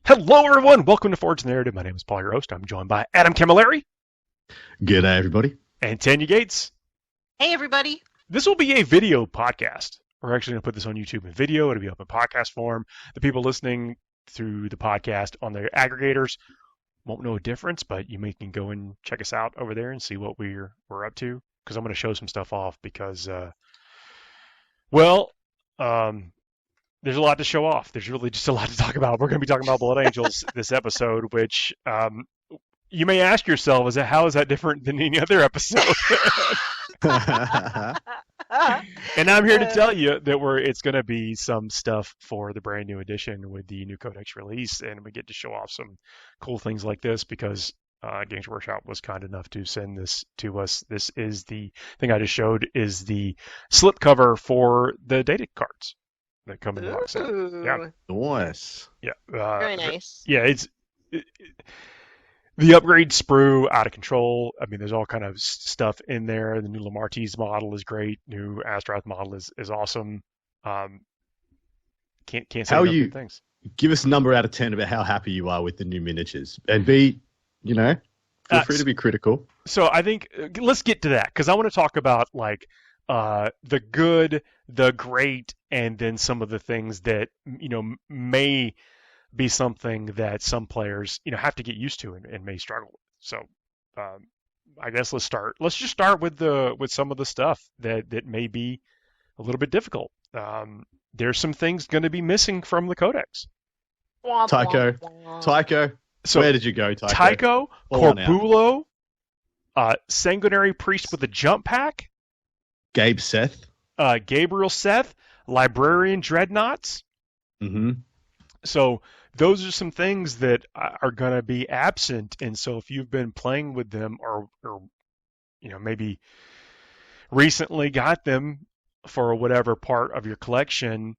Hello, everyone. Welcome to Forge Narrative. My name is Paul, your host. I'm joined by Adam Camilleri G'day, everybody. and Tanya Gates. Hey, everybody. This will be a video podcast. We're actually going to put this on YouTube in video. It'll be up in podcast form. The people listening through the podcast on their aggregators won't know a difference, but you can go and check us out over there and see what we're up to. Because I'm going to show some stuff off because, there's a lot to show off. There's really just a lot to talk about. We're going to be talking about Blood Angels this episode, which you may ask yourself, how is that different than any other episode? And I'm here to tell you that it's going to be some stuff for the brand new edition with the new Codex release, and we get to show off some cool things like this because Games Workshop was kind enough to send this to us. This is the thing I just showed is the slipcover for the data cards that come in the box set. Yeah. Nice. Yeah. Very nice. Yeah, the upgrade sprue out of control. I mean, there's all kind of stuff in there. The new Lamartie's model is great. New Astaroth model is awesome. Can't say How enough you good things. give us a number out of 10 about how happy you are with the new miniatures, and be, feel free to be critical. So I think let's get to that because I want to talk about the good, the great, and then some of the things that may be something that some players have to get used to and may struggle with. So I guess let's just start with some of the stuff that may be a little bit difficult. There's some things going to be missing from the Codex. Tycho, So where did you go, Tycho? Tycho, Falling out. Corbulo, Sanguinary Priest with a jump pack, Gabe Seth. Gabriel Seth, Librarian Dreadnoughts. Mm-hmm. So those are some things that are going to be absent. And so if you've been playing with them or maybe recently got them for whatever part of your collection,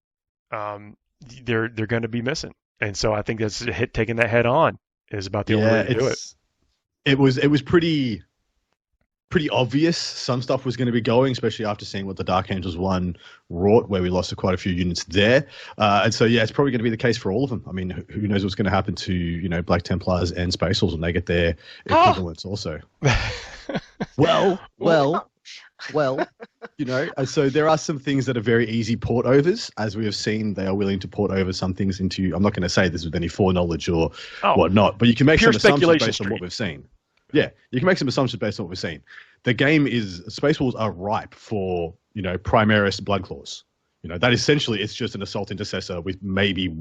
they're going to be missing. And so I think that's taking that head on is about the only way to do it. It was pretty obvious some stuff was going to be going, especially after seeing what the Dark Angels 1 wrought, where we lost quite a few units there. And so, it's probably going to be the case for all of them. I mean, who knows what's going to happen to, Black Templars and Space Wolves when they get their equivalents also. Well, and so there are some things that are very easy port overs. As we have seen, they are willing to port over some things into, I'm not going to say this with any foreknowledge or whatnot, but you can make some assumptions based on what we've seen. Yeah, you can make some assumptions based on what we've seen. The game Space Wolves are ripe for, Primaris Bloodclaws. That essentially it's just an assault intercessor with maybe,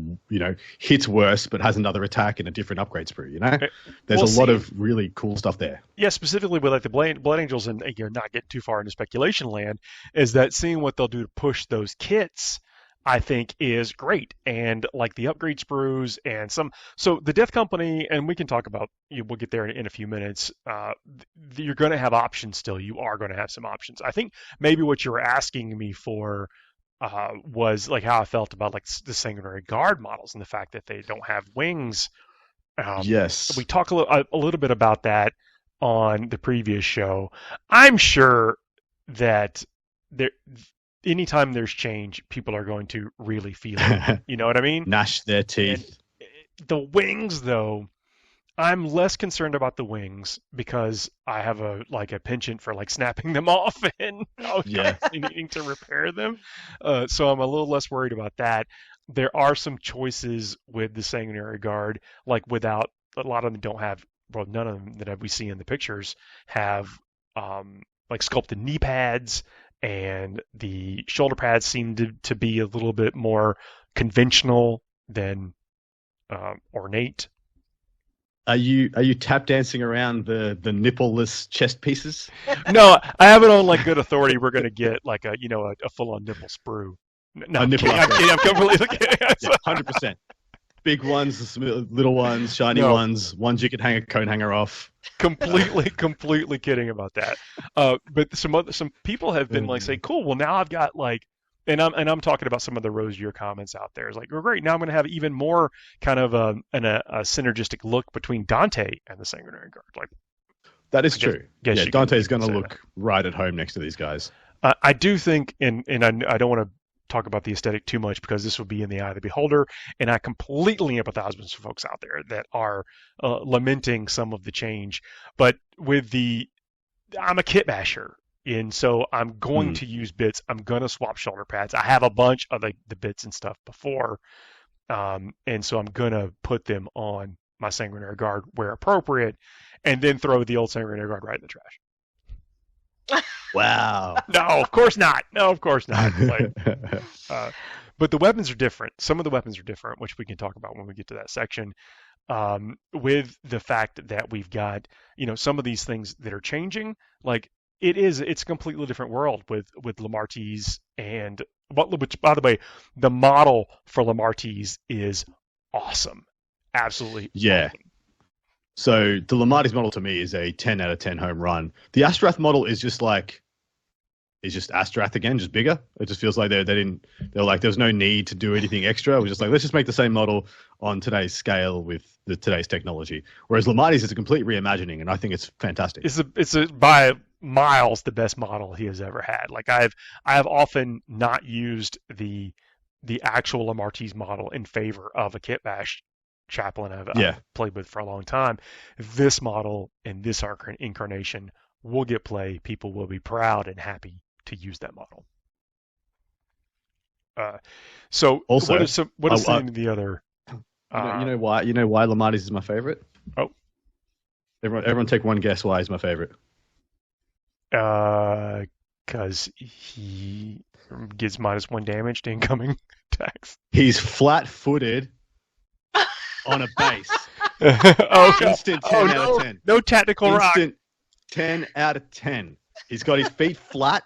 hits worse but has another attack and a different upgrade sprue, There's a lot of really cool stuff there. Yeah, specifically with the Blood Angels and not getting too far into speculation land, is that seeing what they'll do to push those kits, I think is great. And like the upgrade sprues and so the Death Company, and we can talk about, we'll get there in a few minutes. You're going to have options still. You are going to have some options. I think maybe what you were asking me for was like how I felt about like the Sanguinary Guard models and the fact that they don't have wings. Yes. We talk a little bit about that on the previous show. I'm sure that anytime there's change, people are going to really feel it. You know what I mean? Gnash their teeth. And the wings, though, I'm less concerned about the wings because I have a penchant for snapping them off and needing to repair them. So I'm a little less worried about that. There are some choices with the Sanguinary Guard, without a lot of them don't have. Well, none of them that we see in the pictures have sculpted knee pads. And the shoulder pads seem to be a little bit more conventional than ornate. Are you tap dancing around the nippleless chest pieces? No, I have it on good authority. We're going to get a full on nipple sprue. No, I'm kidding. I'm completely kidding. 100%. Big ones, little ones, shiny ones you could hang a coat hanger off. Completely kidding about that. But some people have been say, cool. Well, now I've got and I'm talking about some of the rosier comments out there. It's well, great. Now I'm going to have even more kind of a synergistic look between Dante and the Sanguinary Guard. That is true. Yeah, Dante's going to look right at home next to these guys. I do think, and I don't want to talk about the aesthetic too much because this will be in the eye of the beholder, and I completely empathize with some folks out there that are lamenting some of the change. But I'm a kit basher, and so I'm going to use bits. I'm going to swap shoulder pads. I have a bunch of the bits and stuff before, and so I'm going to put them on my Sanguinary Guard where appropriate, and then throw the old Sanguinary Guard right in the trash. Wow. No, of course not. Like, but the weapons are different. Some of the weapons are different, which we can talk about when we get to that section. With the fact that we've got, some of these things that are changing, like it's a completely different world with Lamartie's, and which, by the way, the model for Lamartie's is awesome. Absolutely. Yeah. Awesome. So the Lamartie's model to me is a 10 out of 10 home run. The Astrath model is just Astrath again, just bigger. It just feels like they're like, there's no need to do anything extra. It was just like, let's just make the same model on today's scale with today's technology. Whereas Lamartie's is a complete reimagining, and I think it's fantastic. It's by miles the best model he has ever had. Like I have often not used the actual Lamartie's model in favor of a kit bash chaplain I've played with for a long time. This model in this incarnation will get play. People will be proud and happy to use that model. So also, what is some of the other? You know why Lamartie's is my favorite? Oh, everyone take one guess why he's my favorite. Because he gets -1 damage to incoming attacks. He's flat-footed on a base. Instant 10 out of 10. No tactical rock. 10 out of 10. He's got his feet flat,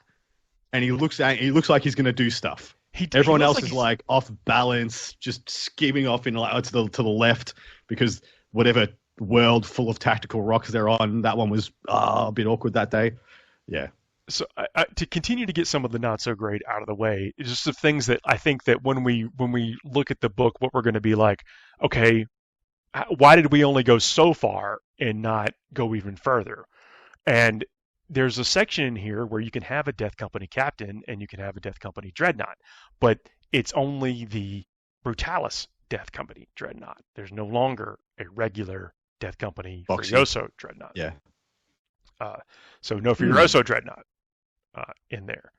and he looks like he's going to do stuff. Everyone else is like off balance, just skimming off in to the left because whatever world full of tactical rocks they're on, that one was a bit awkward that day. Yeah. So to continue to get some of the not so great out of the way, it's just the things that I think that when we look at the book, what we're going to be like, okay, why did we only go so far and not go even further? And there's a section in here where you can have a Death Company captain and you can have a Death Company dreadnought, but it's only the Brutalis Death Company dreadnought. There's no longer a regular Death Company Furioso dreadnought. Yeah. So no Furioso dreadnought in there.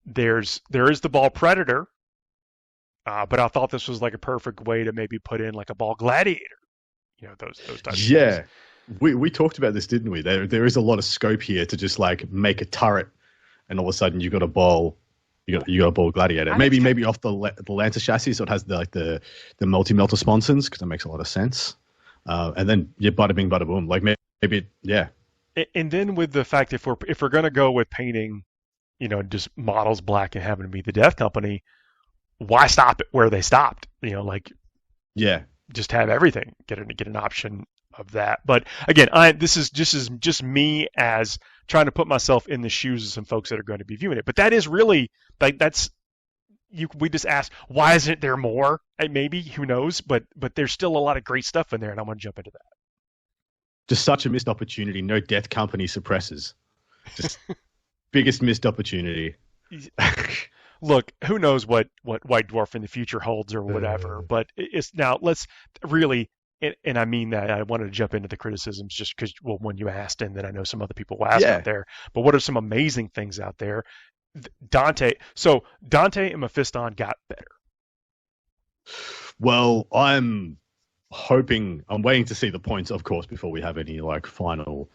There is the Ball Predator, but I thought this was like a perfect way to maybe put in like a Ball Gladiator. Those types of things. We talked about this, didn't we? There is a lot of scope here to just like make a turret, and all of a sudden you've got a ball, you got a Ball Gladiator. Maybe off the Lancer chassis, so it has the multi-melter sponsons, because that makes a lot of sense. And then bada bing, bada boom. Like maybe And then with the fact if we're gonna go with painting, just models black and having to be the Death Company, why stop it where they stopped? Just have everything. Get an option of that. But again, this is just me as trying to put myself in the shoes of some folks that are going to be viewing it. But that is really we just asked, why isn't there more? Maybe, who knows? But there's still a lot of great stuff in there, and I want to jump into that. Just such a missed opportunity. No Death Company suppressors. Just biggest missed opportunity. Look, who knows what White Dwarf in the future holds or whatever. But it's now let's really. And I mean that I wanted to jump into the criticisms just because, when you asked, and then I know some other people will ask out there. But what are some amazing things out there? Dante and Mephiston got better. Well, I'm waiting to see the points, of course, before we have any like final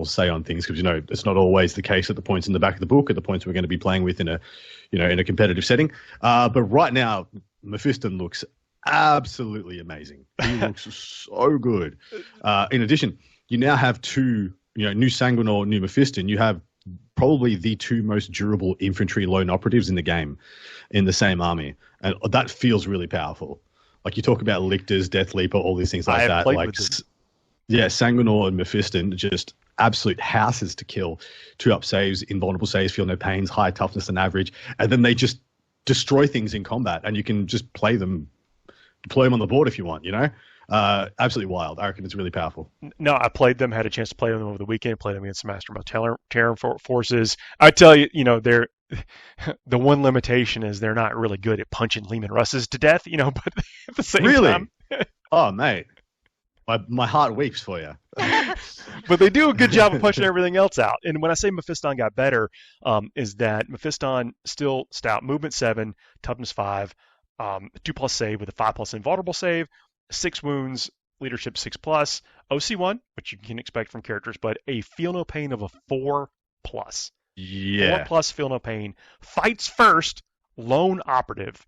say on things, because it's not always the case at the points in the back of the book, at the points we're going to be playing with in a competitive setting. But right now, Mephiston looks absolutely amazing. He looks so good. In addition, you now have two, new Sanguinor, new Mephiston. You have probably the two most durable infantry lone operatives in the game in the same army, and that feels really powerful. Like you talk about Lictors, Death Leaper, all these things like that. Like, Sanguinor and Mephiston just absolute houses to kill. 2-up saves, invulnerable saves, feel no pains, high toughness than average, and then they just destroy things in combat, and you can just deploy them on the board if you want, Absolutely wild. I reckon it's really powerful. No, I played them, had a chance to play them over the weekend, played them against the Master Terran Forces. I tell you, they're the one limitation is they're not really good at punching Leman Russes to death, but at the same time. Oh, mate. My heart weeps for you. But they do a good job of punching everything else out. And when I say Mephiston got better, is that Mephiston still stout, movement 7, toughness 5, 2+ save with a 5+ invulnerable save, 6 wounds, leadership 6+, OC1, which you can expect from characters, but a feel no pain of a 4+. Yeah. 4+ feel no pain. Fights first, lone operative.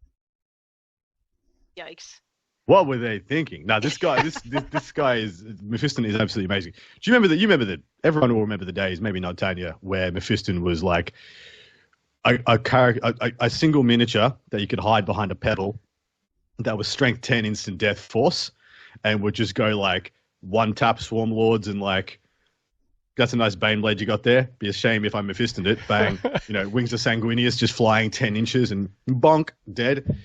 Yikes. What were they thinking? No, this guy, this guy is Mephiston is absolutely amazing. Do you remember that? You remember that? Everyone will remember the days, maybe not Tanya, where Mephiston was like a single miniature that you could hide behind a pedal that was strength 10 instant death force, and would just go like one tap swarm lords and like. That's a nice Baneblade you got there. Be a shame if I Mephistoned it. Bang. Wings of Sanguinius just flying 10 inches and bonk, dead.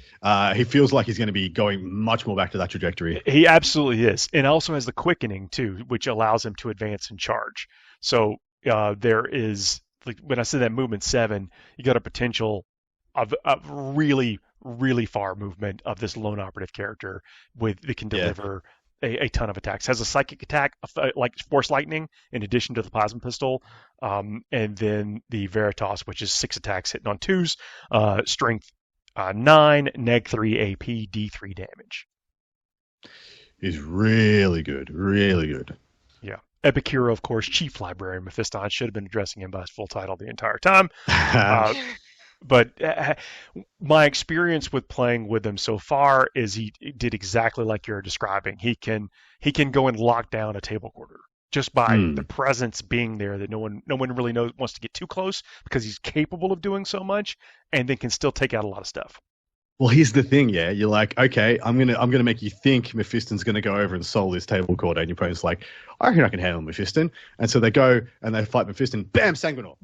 He feels like he's going to be going much more back to that trajectory. He absolutely is. And also has the quickening, too, which allows him to advance and charge. So there is, like when I said that movement 7, you got a potential of really, really far movement of this lone operative character that can deliver a ton of attacks. Has a psychic attack like Force Lightning in addition to the plasma pistol, and then the Veritas, which is 6 attacks hitting on 2s, strength 9, neg 3 AP, D3 damage. Is really good, really good. Yeah. Epicuro, of course, Chief Librarian Mephiston. Should have been addressing him by his full title the entire time. But my experience with playing with him so far is he did exactly like you're describing. He can go and lock down a table quarter just by the presence being there, that no one really wants to get too close because he's capable of doing so much, and then can still take out a lot of stuff. Well, here's the thing, yeah. You're like, okay, I'm gonna make you think Mephiston's gonna go over and solve this table quarter, and your opponent's like, I reckon I can handle Mephiston, and so they go and they fight Mephiston. Bam, Sanguinor.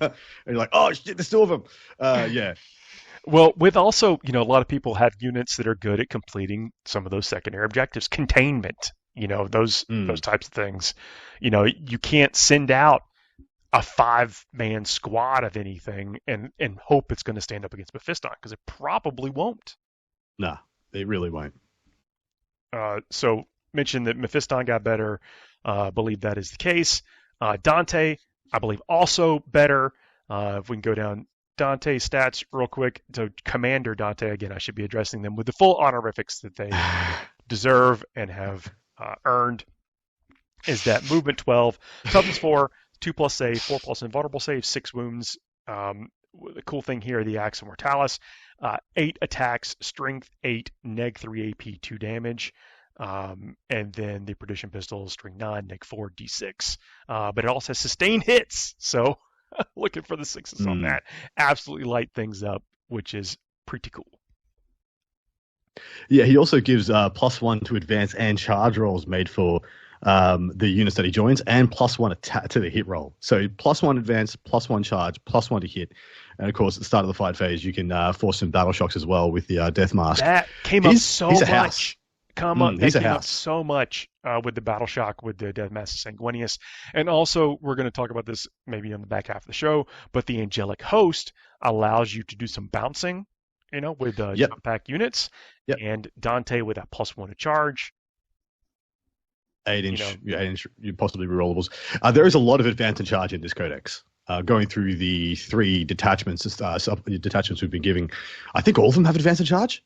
And you're like, oh shit, there's 2 of them. Yeah. Well, with also, a lot of people have units that are good at completing some of those secondary objectives, containment, those types of things. You can't send out a 5-man squad of anything and hope it's going to stand up against Mephiston, because it probably won't. Nah, it really won't. So mentioned that Mephiston got better. I believe that is the case. Dante, I believe, also better. If we can go down Dante's stats real quick. So Commander Dante, again, I should be addressing them with the full honorifics that they deserve and have earned, is that movement 12, toughness 4, 2+ save, 4+ invulnerable save, 6 wounds. The cool thing here, the Axe Mortalis, 8 attacks, strength 8, neg 3 AP, 2 damage. And then the Perdition Pistol, strength 9, neg 4, D6. But it also has sustained hits, so looking for the 6s on that. Absolutely light things up, which is pretty cool. Yeah, he also gives +1 to advance and charge rolls made for the units that he joins, and +1 attack to the hit roll. So +1 advance, +1 charge, +1 to hit. And of course, at the start of the fight phase, you can force some battle shocks as well with the Death Mask. That came up so much. That came up so much with the battle shock with the Death Mask Sanguinius. And also, we're going to talk about this maybe on the back half of the show, but the Angelic Host allows you to do some bouncing, with jump pack units. Yep. And Dante with that +1 to charge. 8-inch, 8-inch, possibly rerollables. There is a lot of advance and charge in this codex. Going through the 3 detachments, detachments we've been giving, I think all of them have advance and charge.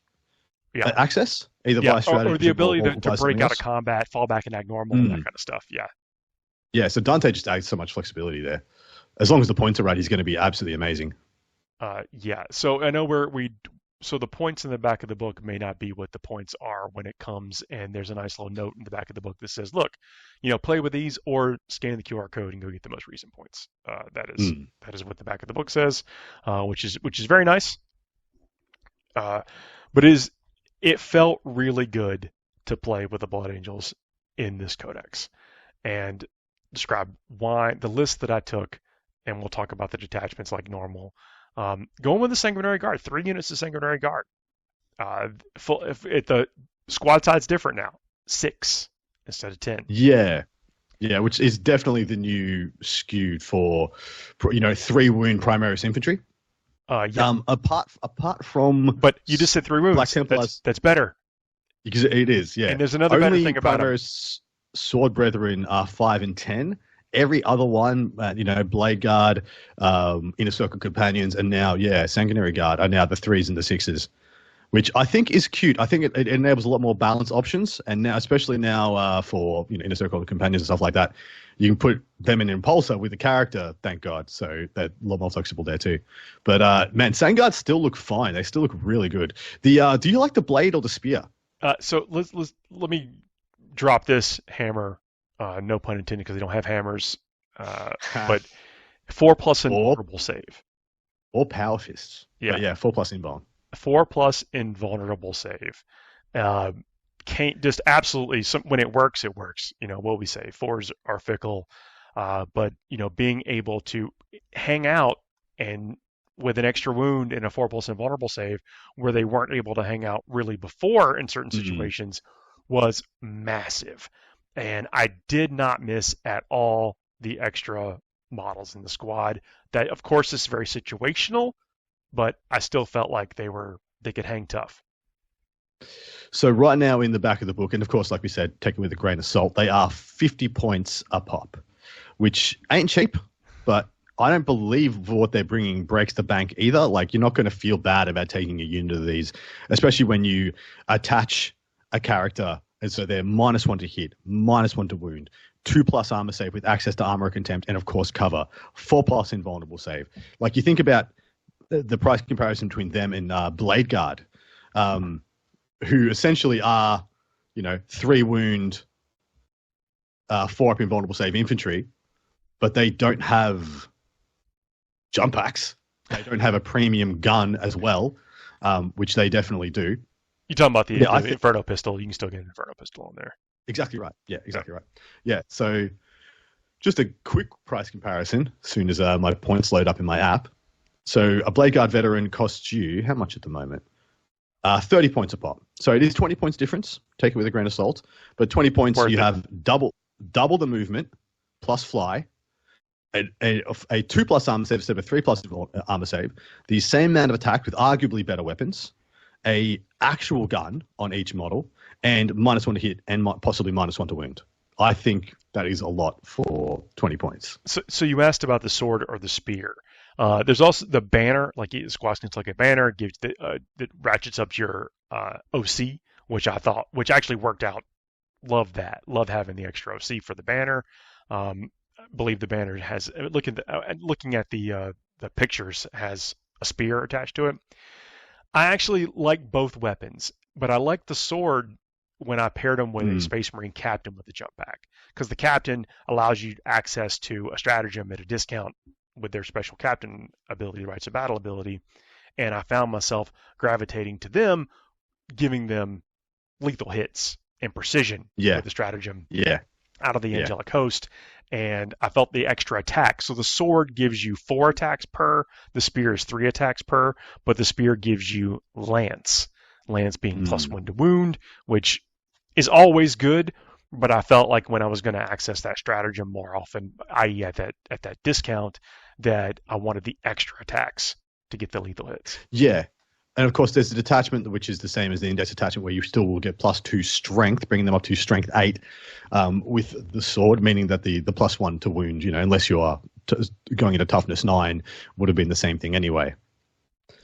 Yeah. Access, either by strategy or the ability to break out of combat, fall back and act normal, and that kind of stuff. Yeah. Yeah. So Dante just adds so much flexibility there. As long as the points are right, he's going to be absolutely amazing. Yeah. So I know so the points in the back of the book may not be what the points are when it comes, and there's a nice little note in the back of the book that says, look, play with these or scan the QR code and go get the most recent points. That is what the back of the book says, which is very nice. But it felt really good to play with the Blood Angels in this codex, and describe why the list that I took, and we'll talk about the detachments like normal. Going with the Sanguinary Guard, 3 units of Sanguinary Guard. squad side's different now. 6 instead of 10. Yeah. Yeah, which is definitely the new skewed for 3 wound Primaris infantry. Yeah. Apart from... But you just said 3 wounds. Black Templars, that's better. Because it is, yeah. And there's another better thing about them. Sword Brethren are 5 and 10. Every other one, Blade Guard, Inner Circle Companions, and now, Sanguinary Guard are now the 3s and the 6s, which I think is cute. I think it enables a lot more balanced options, and now, especially now for Inner Circle Companions and stuff like that, you can put them in Impulsor with the character, thank God, so they're a lot more flexible there too. But man, Sangguards still look fine. They still look really good. Do you like the blade or the spear? So let me drop this hammer. No pun intended, because they don't have hammers. But 4+ invulnerable save. Or power fists. Yeah, but 4+ invuln. 4+ invulnerable save. Can't just absolutely. When it works, it works. What we say, 4s are fickle. But being able to hang out and with an extra wound and a 4+ invulnerable save, where they weren't able to hang out really before in certain situations, was massive. And I did not miss at all the extra models in the squad. That, of course, is very situational, but I still felt like they could hang tough. So right now in the back of the book, and of course, like we said, take it with a grain of salt, they are 50 points a pop, which ain't cheap, but I don't believe what they're bringing breaks the bank either. Like, you're not going to feel bad about taking a unit of these, especially when you attach a character. And so they're -1 to hit, -1 to wound, 2+ armor save with access to armor contempt, and of course cover, 4+ invulnerable save. Like, you think about the price comparison between them and Blade Guard, who essentially are, 3 wound, 4+ invulnerable save infantry, but they don't have jump packs. They don't have a premium gun as well, which they definitely do. You're talking about the Inferno pistol. You can still get an Inferno pistol on there. Exactly right. Yeah, exactly right. Yeah, so just a quick price comparison as soon as my points load up in my app. So a Blade Guard veteran costs you, how much at the moment? 30 points a pop. So it is 20 points difference. Take it with a grain of salt. But 20 points, you have double the movement plus fly, a 2+ armor save instead of a 3+ armor save, the same amount of attack with arguably better weapons, a actual gun on each model, and -1 to hit and possibly -1 to wound. I think that is a lot for 20 points. So you asked about the sword or the spear. There's also the banner, like Squash Knits like a banner, gives that ratchets up your OC, which actually worked out. Love that. Love having the extra OC for the banner. I believe the banner has, looking at the pictures, has a spear attached to it. I actually like both weapons, but I like the sword when I paired them with a Space Marine captain with the jump pack, because the captain allows you access to a stratagem at a discount with their special captain ability, Rights of Battle ability, and I found myself gravitating to them, giving them lethal hits and precision with the stratagem out of the Angelic Host, and I felt the extra attack. So the sword gives you 4 attacks per, the spear is 3 attacks per, but the spear gives you lance being +1 to wound, which is always good, but I felt like when I was going to access that stratagem more often, i.e. at that discount, that I wanted the extra attacks to get the lethal hits. Yeah. And of course, there's the detachment, which is the same as the index attachment, where you still will get +2 strength, bringing them up to strength 8 with the sword, meaning that the +1 to wound, unless you are going into toughness 9, would have been the same thing anyway.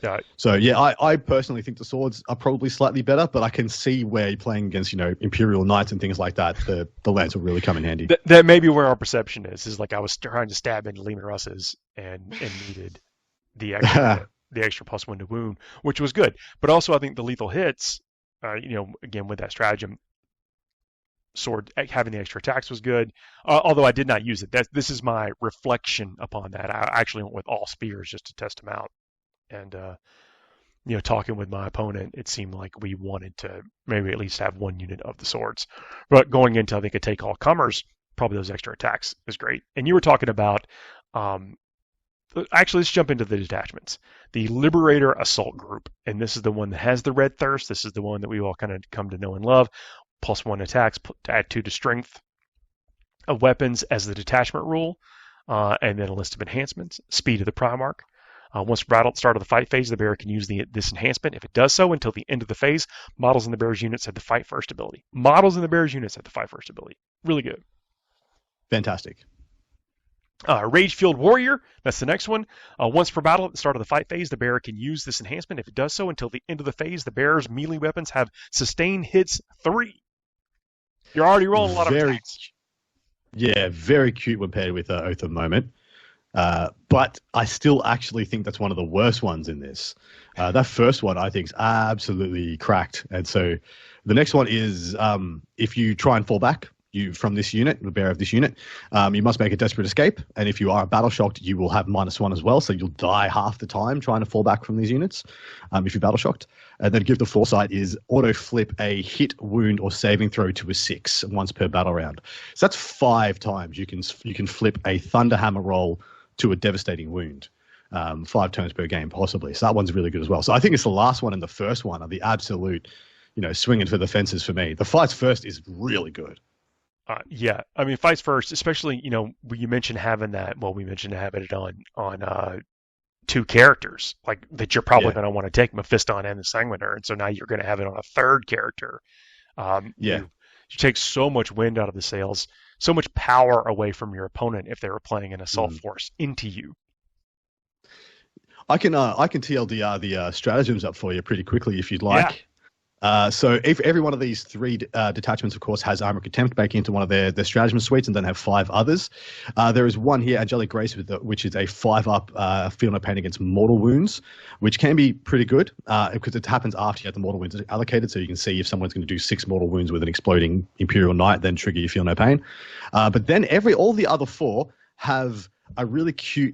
Yeah. So, I personally think the swords are probably slightly better, but I can see where you're playing against, Imperial Knights and things like that, the lance will really come in handy. That may be where our perception is like I was trying to stab into Lehman Russ's and needed the extra the extra +1 to wound, which was good. But also I think the lethal hits, again with that stratagem, sword having the extra attacks was good. Although I did not use it. This is my reflection upon that. I actually went with all spears just to test them out. And talking with my opponent, it seemed like we wanted to maybe at least have 1 unit of the swords. But going into, I think, a take all comers, probably those extra attacks is great. And you were talking about actually, let's jump into the detachments. The Liberator Assault Group, and this is the one that has the red thirst. This is the one that we all kind of come to know and love. +1 attacks, to add 2 to strength of weapons as the detachment rule, and then a list of enhancements. Speed of the Primarch. Once battle at the start of the fight phase, the bearer can use this enhancement. If it does so until the end of the phase, models in the bearer's units have the fight first ability. Models in the bearer's units have the fight first ability. Really good. Fantastic. Rage-Fueled Warrior, that's the next one. Once per battle at the start of the fight phase, the bearer can use this enhancement. If it does so until the end of the phase, the bearer's melee weapons have sustained hits 3. You're already rolling a lot of attacks. Yeah, very cute when paired with Oath of Moment. But I still actually think that's one of the worst ones in this. That first one I think is absolutely cracked. And so the next one is if you try and fall back from this unit, the bearer of this unit, you must make a desperate escape. And if you are battle shocked, you will have -1 as well. So you'll die half the time trying to fall back from these units if you're battle shocked. And then Gift of Foresight is auto flip a hit, wound, or saving throw to a 6 once per battle round. So that's 5 times you can flip a Thunderhammer roll to a devastating wound. 5 turns per game, possibly. So that one's really good as well. So I think it's the last one and the first one are the absolute, swinging for the fences for me. The Fights First is really good. Yeah, I mean, Fights First, especially, you mentioned having that. Well, we mentioned having it on 2 characters, like that you're probably going to want to take Mephiston and the Sanguinary, and so now you're going to have it on a 3rd character. You take so much wind out of the sails, so much power away from your opponent if they were playing an assault force into you. I can TLDR the stratagems up for you pretty quickly if you'd like. Yeah. So if every one of these 3 detachments, of course, has Armor Contempt baked into one of their stratagem suites and then have 5 others. There is one here, Angelic Grace, which is a 5-up Feel No Pain against mortal wounds, which can be pretty good because it happens after you have the mortal wounds allocated. So you can see if someone's going to do 6 mortal wounds with an exploding Imperial Knight, then trigger you Feel No Pain. But then all the other 4 have a really cute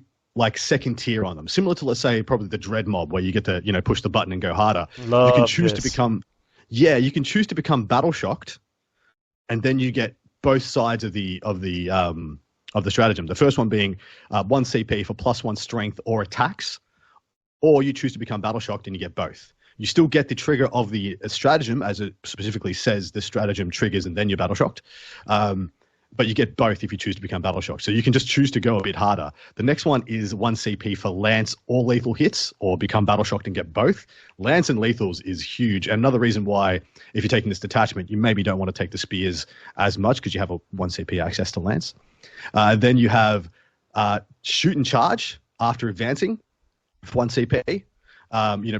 second tier on them, similar to, let's say, probably the Dread Mob, where you get to push the button and go harder. You can choose to become battle shocked, and then you get both sides of the stratagem. The first one being 1 CP for +1 strength or attacks, or you choose to become battle shocked and you get both. You still get the trigger of the stratagem, as it specifically says the stratagem triggers and then you're battle shocked. But you get both if you choose to become battle shocked. So you can just choose to go a bit harder. The next one is 1 CP for lance or lethal hits, or become battle shocked and get both. Lance and lethals is huge. And another reason why, if you're taking this detachment, you maybe don't want to take the spears as much because you have a 1 CP access to lance. Then you have shoot and charge after advancing for 1 CP.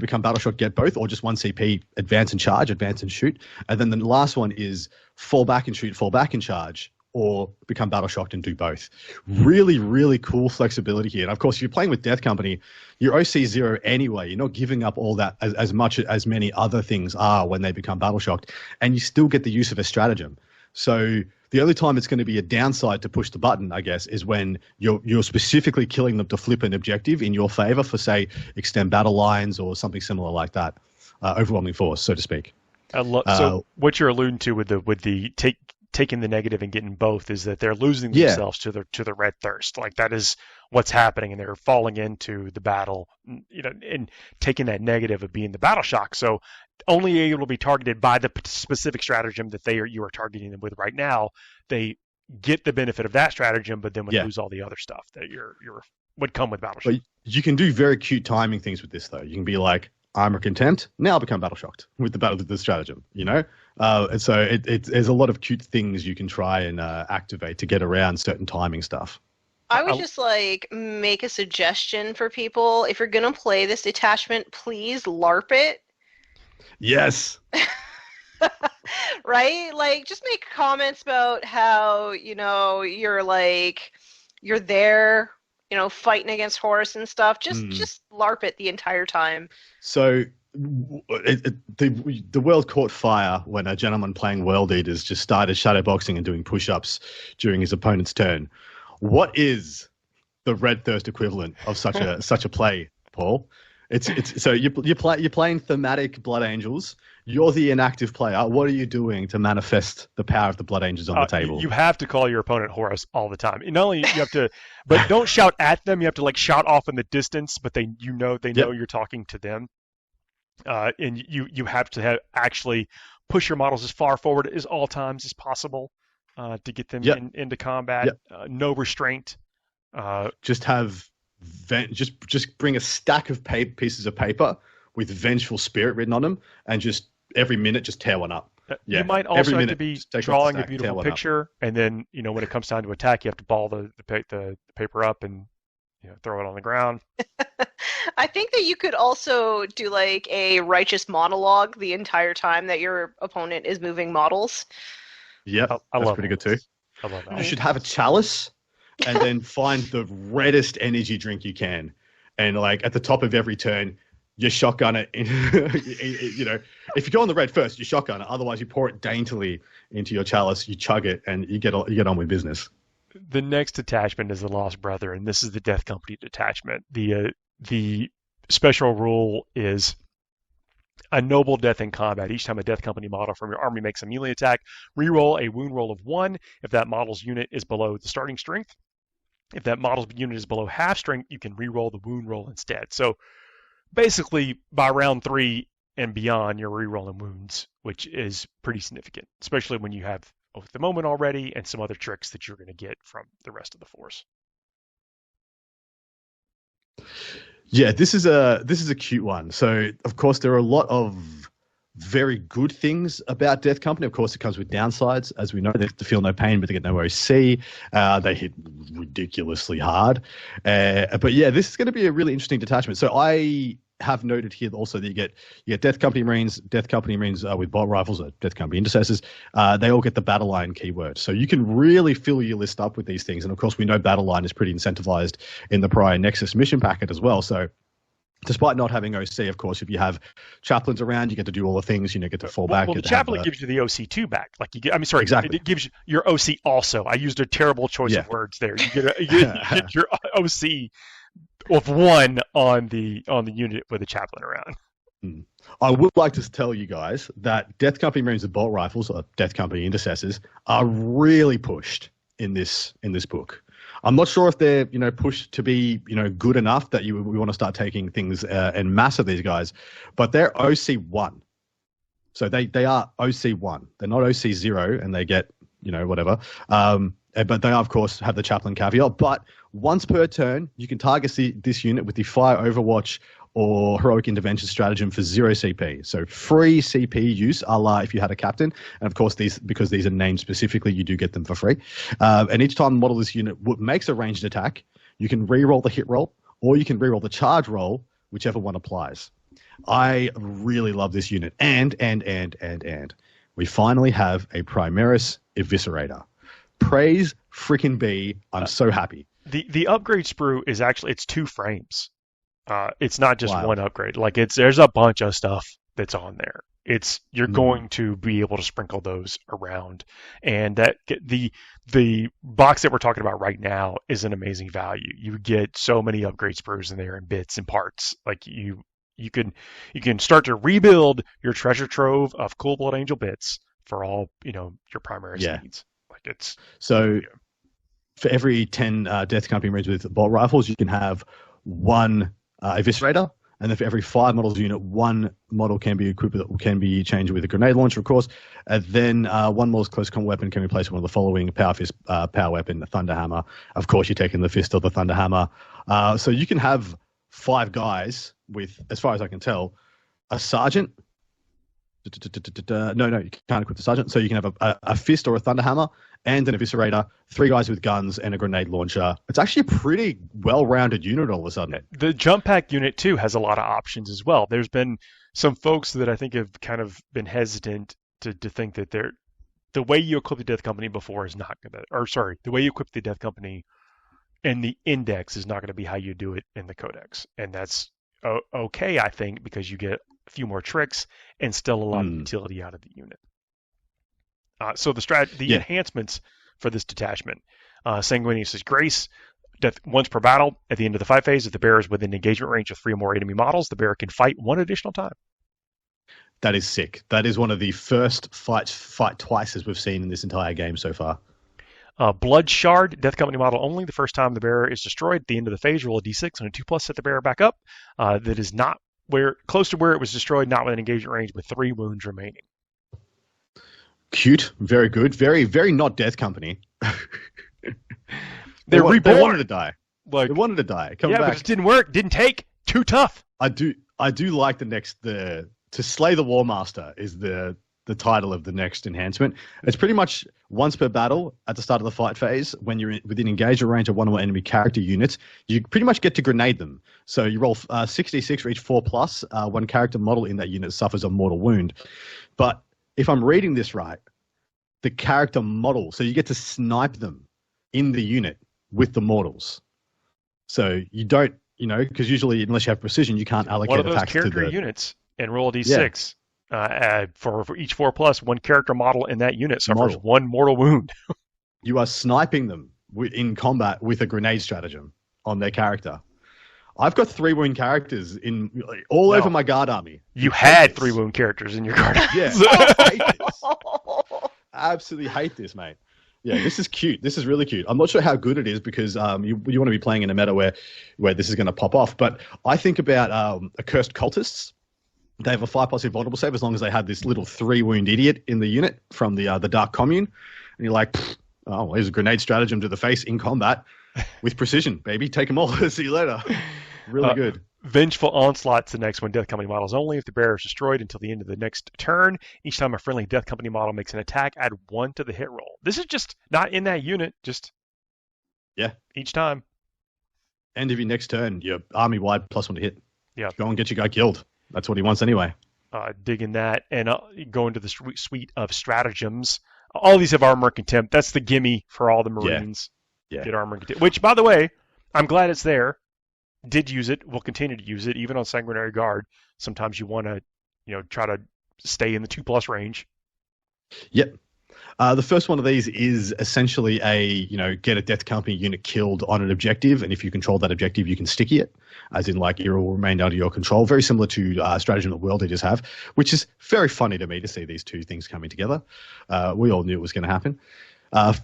Become battle shocked, get both, or just 1 CP, advance and charge, advance and shoot. And then the last one is fall back and shoot, fall back and charge, or become battle shocked and do both. Really, really cool flexibility here. And of course, if you're playing with Death Company, you're OC 0 anyway. You're not giving up all that as much as many other things are when they become battle shocked. And you still get the use of a stratagem. So the only time it's going to be a downside to push the button, I guess, is when you're specifically killing them to flip an objective in your favor for, say, extend battle lines or something similar like that. Overwhelming force, so to speak. So what you're alluding to with the taking the negative and getting both is that they're losing themselves to the red thirst. Like, that is what's happening, and they're falling into the battle, and taking that negative of being the battle shock. So only able to be targeted by the specific stratagem that you are targeting them with right now. They get the benefit of that stratagem, but then would lose all the other stuff that would come with battle shock. But you can do very cute timing things with this, though. You can be like, Armor Contempt, now become battle shocked with the stratagem, and so there's a lot of cute things you can try and activate to get around certain timing stuff. I would just make a suggestion for people. If you're gonna play this detachment, please LARP it. Yes. Right? Just make comments about how you're there, fighting against Horus and stuff. Just LARP it the entire time. So the world caught fire when a gentleman playing World Eaters just started shadowboxing and doing push-ups during his opponent's turn. What is the red thirst equivalent of such a play, Paul? It's so you're playing thematic Blood Angels. You're the inactive player. What are you doing to manifest the power of the Blood Angels on the table? You have to call your opponent Horus all the time. And not only you have to, but don't shout at them. You have to like shout off in the distance, but they know you're talking to them. And you have to actually push your models as far forward as all times as possible to get them into combat. No restraint. Just bring a stack of pieces of paper with vengeful spirit written on them, and just every minute just tear one up. You might also have to be drawing a beautiful picture, and then when it comes time to attack, you have to ball the paper up and throw it on the ground. I think that you could also do like a righteous monologue the entire time that your opponent is moving models. Yeah, that's pretty good too. I love that. You should have a chalice, and then find the reddest energy drink you can, and like at the top of every turn, you shotgun it. If you go on the red first, you shotgun it. Otherwise, you pour it daintily into your chalice, you chug it, and you get on with business. The next detachment is the Lost Brother, and this is the Death Company detachment. The special rule is a noble death in combat. Each time a Death Company model from your army makes a melee attack, reroll a wound roll of 1 if that model's unit is below the starting strength. If that model's unit is below half strength, you can reroll the wound roll instead. So basically, by round 3 and beyond, you're rerolling wounds, which is pretty significant, especially when you have Oath at the Moment already and some other tricks that you're going to get from the rest of the force. Yeah, this is a cute one. So, of course, there are a lot of very good things about Death Company. Of course, it comes with downsides. As we know, they feel no pain, but they get no OC. They hit ridiculously hard. But yeah, this is going to be a really interesting detachment. So I have noted here also that you get Death Company Marines with bolt rifles, or Death Company Intercessors. They all get the Battle Line keyword. So you can really fill your list up with these things. And of course, we know Battle Line is pretty incentivized in the prior Nexus mission packet as well. So despite not having OC, of course, if you have chaplains around, you get to do all the things. Get to fall back. Well, the chaplain gives you the OC2 back. Exactly. It gives you your OC also. I used a terrible choice of words there. You get your OC of 1 on the unit with a chaplain around. I would like to tell you guys that Death Company Marines with bolt rifles, or Death Company Intercessors, are really pushed in this book. I'm not sure if they're pushed to be good enough that we want to start taking things en masse of these guys, but they're OC1, so they are OC1. They're not OC0, and they get whatever. But they of course have the chaplain caveat. But once per turn, you can target this unit with the Fire Overwatch or Heroic Intervention stratagem for 0 CP. So free CP use, a la if you had a captain. And of course, because these are named specifically, you do get them for free. And each time the model this unit makes a ranged attack, you can reroll the hit roll, or you can reroll the charge roll, whichever one applies. I really love this unit. And we finally have a Primaris Eviscerator. Praise freaking be. I'm so happy. The upgrade sprue is actually, it's 2 frames. It's not just one upgrade. Like there's a bunch of stuff that's on there. You're going to be able to sprinkle those around, and that the box that we're talking about right now is an amazing value. You get so many upgrade sprues in there and bits and parts. Like you can start to rebuild your treasure trove of cool Blood Angel bits for all your primary needs. Like it's so. For every 10 Death Company Marines with bolt rifles, you can have 1 Eviscerator, and then for every 5 models unit, 1 model can be equipped changed with a grenade launcher, of course. And then 1 model's close combat weapon can replace one of the following: Power Fist, Power Weapon, the Thunder Hammer. Of course, you're taking the Fist or the Thunder Hammer. So you can have 5 guys with, as far as I can tell, a Sergeant. No, you can't equip the Sergeant. So you can have a Fist or a Thunder Hammer and an Eviscerator, 3 guys with guns, and a grenade launcher. It's actually a pretty well-rounded unit all of a sudden. The Jump Pack unit, too, has a lot of options as well. There's been some folks that I think have kind of been hesitant to think that the way you equip the Death Company before is not going to... Or, sorry, the way you equip the Death Company in the Index is not going to be how you do it in the Codex. And that's okay, I think, because you get a few more tricks and still a lot of utility out of the unit. So the enhancements for this detachment, Sanguinius' Grace, once per battle. At the end of the fight phase, if the bearer is within engagement range of 3 or more enemy models, the bearer can fight 1 additional time. That is sick. That is one of the first fight twice as we've seen in this entire game so far. Blood Shard, Death Company model only. The first time the bearer is destroyed, at the end of the phase, roll a d6 and a 2+, set the bearer back up. That is not close to where it was destroyed, not within engagement range, with 3 wounds remaining. Cute, very good, very, very not Death Company. They're reborn. They wanted to die. They wanted to die. Come back. But it didn't work. Didn't take. Too tough. I do like the to slay the War Master is the title of the next enhancement. It's pretty much once per battle at the start of the fight phase. When you're within engagement range of 1 or more enemy character units, you pretty much get to grenade them. So you roll 6d6 for each 4+. One character model in that unit suffers a mortal wound. But if I'm reading this right, the character model, so you get to snipe them in the unit with the mortals. So you don't, because usually unless you have precision, you can't allocate attacks to the character units and roll a d6. For each 4+, 1 character model in that unit suffers 1 mortal wound. You are sniping them in combat with a grenade stratagem on their character. I've got 3 wound characters over my guard army. You had 3 wound characters in your guard army. Yeah, I hate this. Absolutely hate this, mate. Yeah, this is cute. This is really cute. I'm not sure how good it is because you want to be playing in a meta where this is going to pop off. But I think about accursed cultists. They have a 5+ invulnerable save as long as they have this little 3 wound idiot in the unit from the Dark Commune. And you're like, here's a grenade stratagem to the face in combat with precision, baby. Take them all. See you later. Really good. Vengeful Onslaught's the next one. Death Company models only. If the bearer is destroyed until the end of the next turn, each time a friendly Death Company model makes an attack, add 1 to the hit roll. This is just not in that unit, just each time. End of your next turn, you're army-wide +1 to hit. Yeah. Go and get your guy killed. That's what he wants anyway. Digging that. And go into the suite of stratagems. All these have armor and contempt. That's the gimme for all the Marines. Yeah. Get armor and contempt. Which, by the way, I'm glad it's there. Did use it. Will continue to use it, even on Sanguinary Guard. Sometimes you want to, try to stay in the 2+ range. Yep. The first one of these is essentially get a Death Company unit killed on an objective, and if you control that objective, you can sticky it, as in it will remain under your control. Very similar to Stratagem that World Eaters have, which is very funny to me to see these two things coming together. We all knew it was going to happen.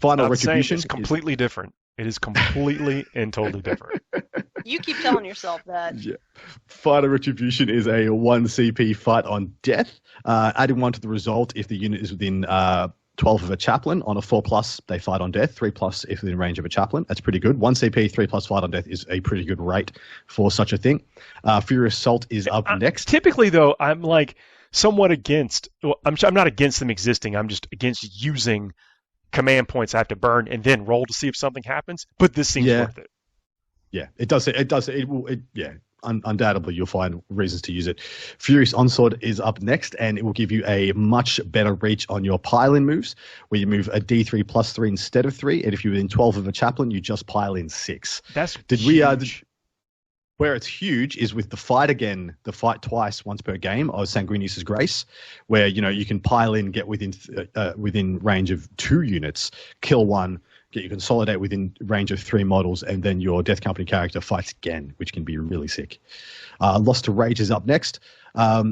Final Retribution is completely different. It is completely and totally different. You keep telling yourself that. Yeah. Final Retribution is a 1 CP fight on death. Adding 1 to the result if the unit is within 12 of a chaplain. On a 4+, they fight on death. 3+ if within range of a chaplain. That's pretty good. 1 CP, 3+ fight on death is a pretty good rate for such a thing. Furious Assault is up next. Typically, though, I'm somewhat against. Well, I'm not against them existing. I'm just against using command points I have to burn and then roll to see if something happens. But this seems worth it. Yeah, it does. Undoubtedly, you'll find reasons to use it. Furious Onslaught is up next, and it will give you a much better reach on your pile-in moves, where you move a D3 +3 instead of 3, and if you're within 12 of a chaplain, you just pile in 6. That's huge. Where it's huge is with the fight twice, once per game of Sanguinius' Grace, where you can pile in, get within range of 2 units, kill 1. You consolidate within range of 3 models, and then your Death Company character fights again, which can be really sick. Lost to Rage is up next.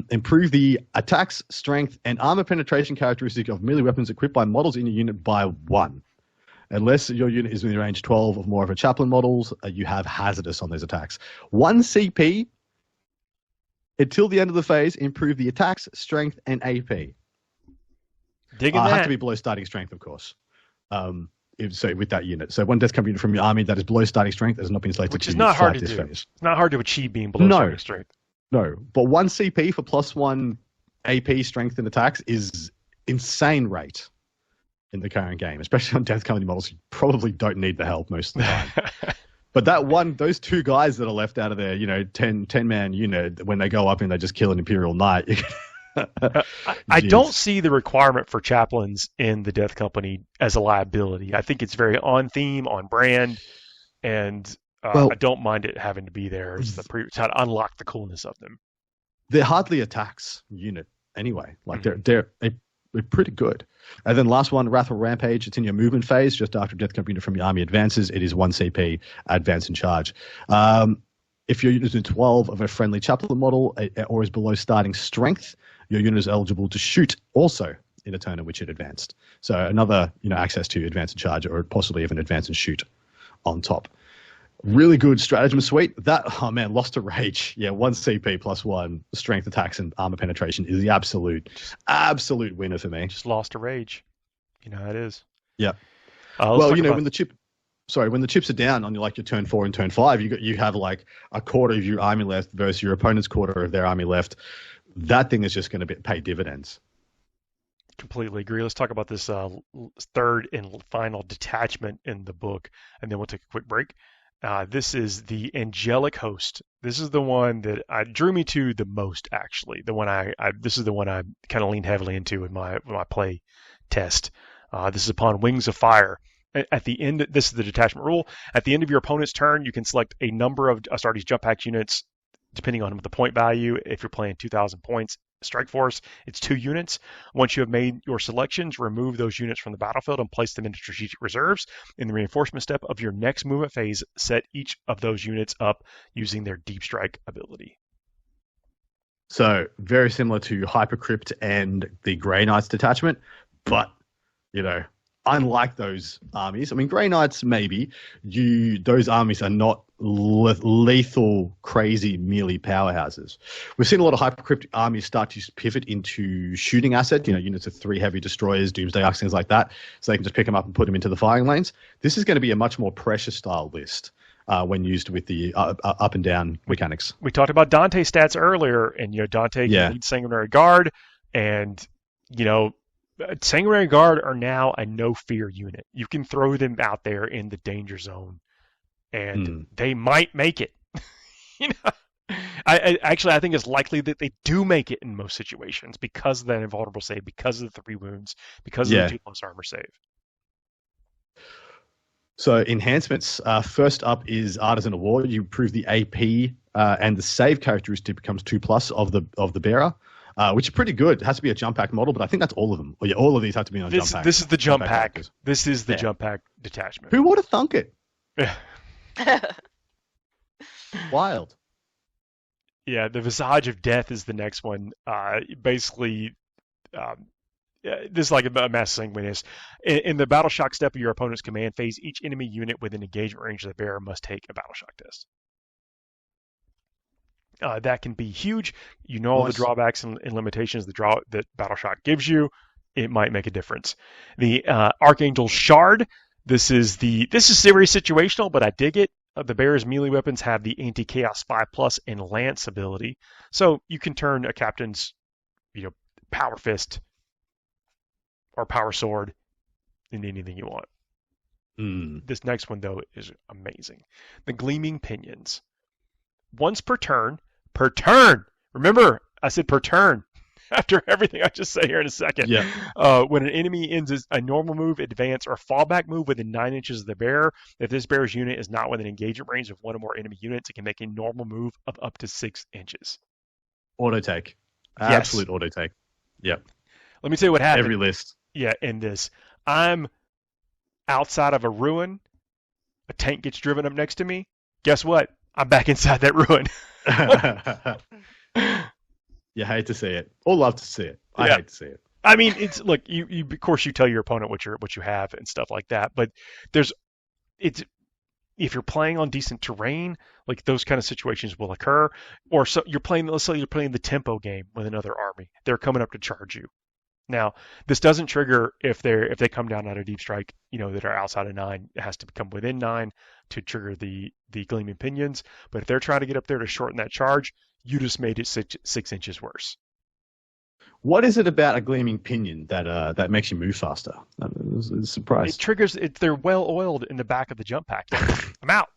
Improve the attacks, strength, and armor penetration characteristic of melee weapons equipped by models in your unit by 1. Unless your unit is within range 12 or more of a chaplain models, you have hazardous on those attacks. 1 CP until the end of the phase. Improve the attacks, strength, and AP. Digging that. Have to be below starting strength, of course. So with that unit, so 1 Death Company unit from your army that is below starting strength has not been selected. Which is not hard to do. Phase. It's not hard to achieve being below starting strength. No, but 1 CP for +1 AP strength and attacks is insane rate in the current game, especially on Death Company models. You probably don't need the help most of the time. But those 2 guys that are left out of their 10-man unit, when they go up and they just kill an Imperial Knight. I don't see the requirement for chaplains in the Death Company as a liability. I think it's very on theme, on brand, and I don't mind it having to be there. It's how to unlock the coolness of them. They're hardly attacks unit anyway. Like they're pretty good. And then last one, Wrathful Rampage. It's in your movement phase. Just after a Death Camp unit from your army advances, it is 1 CP, advance and charge. If your unit is in 12 of a friendly chaplain model or is below starting strength, your unit is eligible to shoot also in a turn in which it advanced. So another, access to advance and charge, or possibly even advance and shoot on top. Really good stratagem suite. Lost to Rage. Yeah, 1 CP plus 1 strength attacks and armor penetration is the absolute winner for me. Just Lost to Rage. You know how it is. Yeah. When the chips are down on your turn 4 and turn 5, you have like a quarter of your army left versus your opponent's quarter of their army left. That thing is just going to pay dividends. Completely agree. Let's talk about this third and final detachment in the book, and then we'll take a quick break. This is the Angelic Host. This is the one that drew me to the most, actually. This is the one I kind of leaned heavily into with my play test. This is upon Wings of Fire. At the end, this is the detachment rule. At the end of your opponent's turn, you can select a number of Astartes jump pack units, depending on the point value. If you're playing 2,000 points, Strike Force, it's 2 units. Once you have made your selections, remove those units from the battlefield and place them into strategic reserves. In the reinforcement step of your next movement phase, set each of those units up using their Deep Strike ability. So very similar to Hypercrypt and the Grey Knights detachment, but unlike those armies, Grey Knights maybe, those armies are not lethal, crazy melee powerhouses. We've seen a lot of Hypercrypt armies start to pivot into shooting assets, units of 3 heavy destroyers, Doomsday Arcs, things like that, so they can just pick them up and put them into the firing lanes. This is going to be a much more pressure style list when used with the up and down mechanics. We talked about Dante stats earlier, and Dante can lead Sanguinary Guard, and Sanguinary Guard are now a no-fear unit. You can throw them out there in the danger zone, and they might make it. I think it's likely that they do make it in most situations because of that invulnerable save, because of the 3 wounds, because of the 2+ armor save. So enhancements. First up is Artisan of War. You improve the AP and the save characteristic becomes 2+ of the bearer. Which is pretty good. It has to be a jump pack model, but I think that's all of them. All of these have to be on jump pack. This is the jump pack. This is the jump pack detachment. Who would have thunk it? Wild. Yeah, the Visage of Death is the next one. Basically, this is like a mass sanguineous. In the battle shock step of your opponent's command phase, each enemy unit within engagement range of the bearer must take a battle shock test. That can be huge. All the drawbacks and limitations that Battle Shock gives you. It might make a difference. The Archangel Shard. This is very situational, but I dig it. The bearer's melee weapons have the Anti-Chaos 5+ and Lance ability, so you can turn a captain's, Power Fist or Power Sword into anything you want. This next one though is amazing. The Gleaming Pinions. Once per turn. Remember, I said per turn. After everything I just say here in a second. Yeah. When an enemy ends a normal move, advance, or fallback move within 9 inches of the bearer, if this bearer's unit is not within engagement range of 1 or more enemy units, it can make a normal move of up to 6 inches. Auto take. Absolute auto take. Yep. Let me tell you what happened. Every list. Yeah, in this. I'm outside of a ruin. A tank gets driven up next to me. Guess what? I'm back inside that ruin. You hate to see it, or love to see it. I hate to see it. It's look. You of course you tell your opponent what you have and stuff like that. But if you're playing on decent terrain, like those kind of situations will occur. Or so you're playing. Let's say you're playing the tempo game with another army. They're coming up to charge you. Now, this doesn't trigger if they come down out of Deep Strike, that are outside of 9. It has to come within 9 to trigger the Gleaming Pinions. But if they're trying to get up there to shorten that charge, you just made it 6 inches worse. What is it about a Gleaming Pinion that makes you move faster? I'm surprised. It triggers. They're well oiled in the back of the jump pack. I'm out.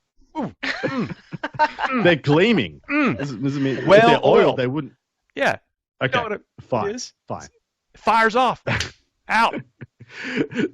They're gleaming. Does it mean well if they're oiled? They wouldn't. Yeah. Okay. Fine. Fires off. Out.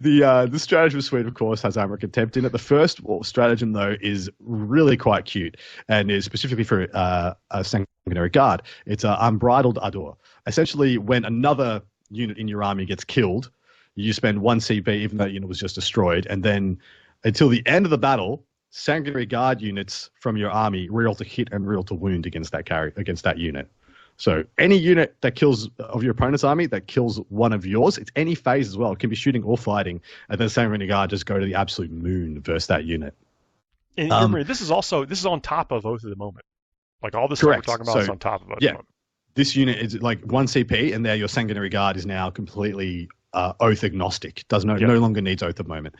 The stratagem suite, of course, has Armor Contempt in it. The first stratagem, though, is really quite cute and is specifically for a Sanguinary Guard. It's Unbridled Ardor. Essentially, when another unit in your army gets killed, you spend 1 CP even though that unit was just destroyed, and then until the end of the battle, Sanguinary Guard units from your army reroll to hit and reroll to wound against that unit. So any unit that kills of your opponent's army that kills one of yours, it's any phase as well. It can be shooting or fighting, and then Sanguinary Guard just go to the absolute moon versus that unit. And remember, this is on top of Oath of the Moment. Like all this stuff we're talking about is on top of Oath of the Moment. This unit is like 1 CP, and there your Sanguinary Guard is now completely Oath agnostic. No longer needs Oath of the Moment.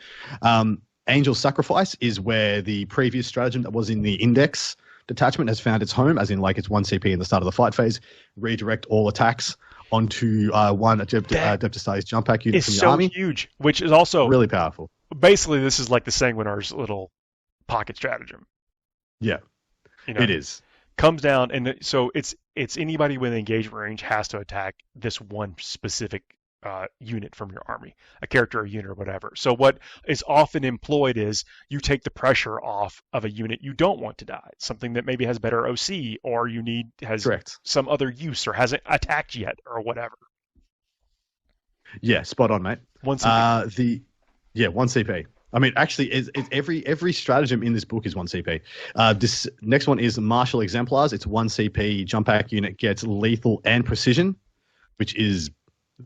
Angel Sacrifice is where the previous stratagem that was in the Index detachment has found its home, as in like it's 1 CP in the start of the fight phase. Redirect all attacks onto one Adeptus jump pack unit from your army. It's so huge, which is also really powerful. Basically, this is like the Sanguinar's little pocket stratagem. Yeah, it is. Comes down, and so it's anybody with engagement range has to attack this one specific unit from your army, a character or unit or whatever. So what is often employed is you take the pressure off of a unit you don't want to die, something that maybe has better OC or has some other use or hasn't attacked yet or whatever. Yeah, spot on, mate. 1 CP. 1 CP. I mean, actually, every stratagem in this book is 1 CP. This next one is Martial Exemplars. It's 1 CP. Jump pack unit gets lethal and precision, which is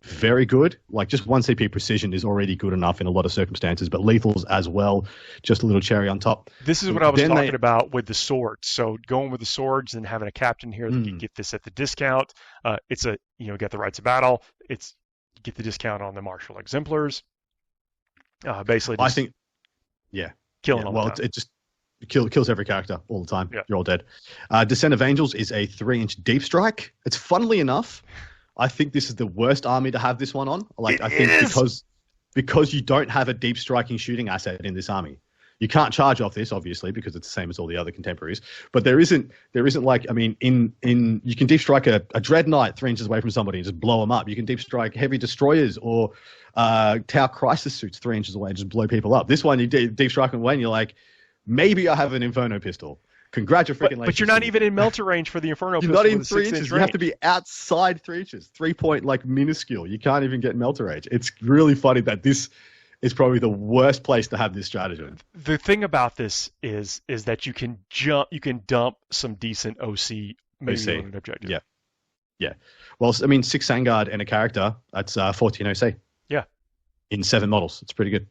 very good. Like just 1 CP precision is already good enough in a lot of circumstances, but lethals as well, just a little cherry on top. This is what I was talking about with the swords. So going with the swords and having a captain here that can get this at the discount. It's get the rights of battle. It's get the discount on the Martial Exemplars. Basically, I think, killing all the time. It just kills every character all the time. Yeah. You're all dead. Descent of Angels is a 3-inch deep strike. It's funnily enough, I think this is the worst army to have this one on. Because you don't have a deep striking shooting asset in this army. You can't charge off this, obviously, because it's the same as all the other contemporaries. But there isn't like, I mean, you can deep strike a Dreadnought 3 inches away from somebody and just blow them up. You can deep strike heavy destroyers or Tau Crisis suits 3 inches away and just blow people up. This one, you deep strike them away and you're like, maybe I have an Inferno pistol. Congratulations. But you're not even in melter range for the Inferno pistol. You're not in 3 inches. You have to be outside 3 inches. 3-point, like, minuscule. You can't even get melter range. It's really funny that this is probably the worst place to have this stratagem. The thing about this is that you can dump some decent OC maybe on an objective. Yeah. Well, I mean, 6 Sangard and a character, that's 14 OC. Yeah. In 7 models. It's pretty good.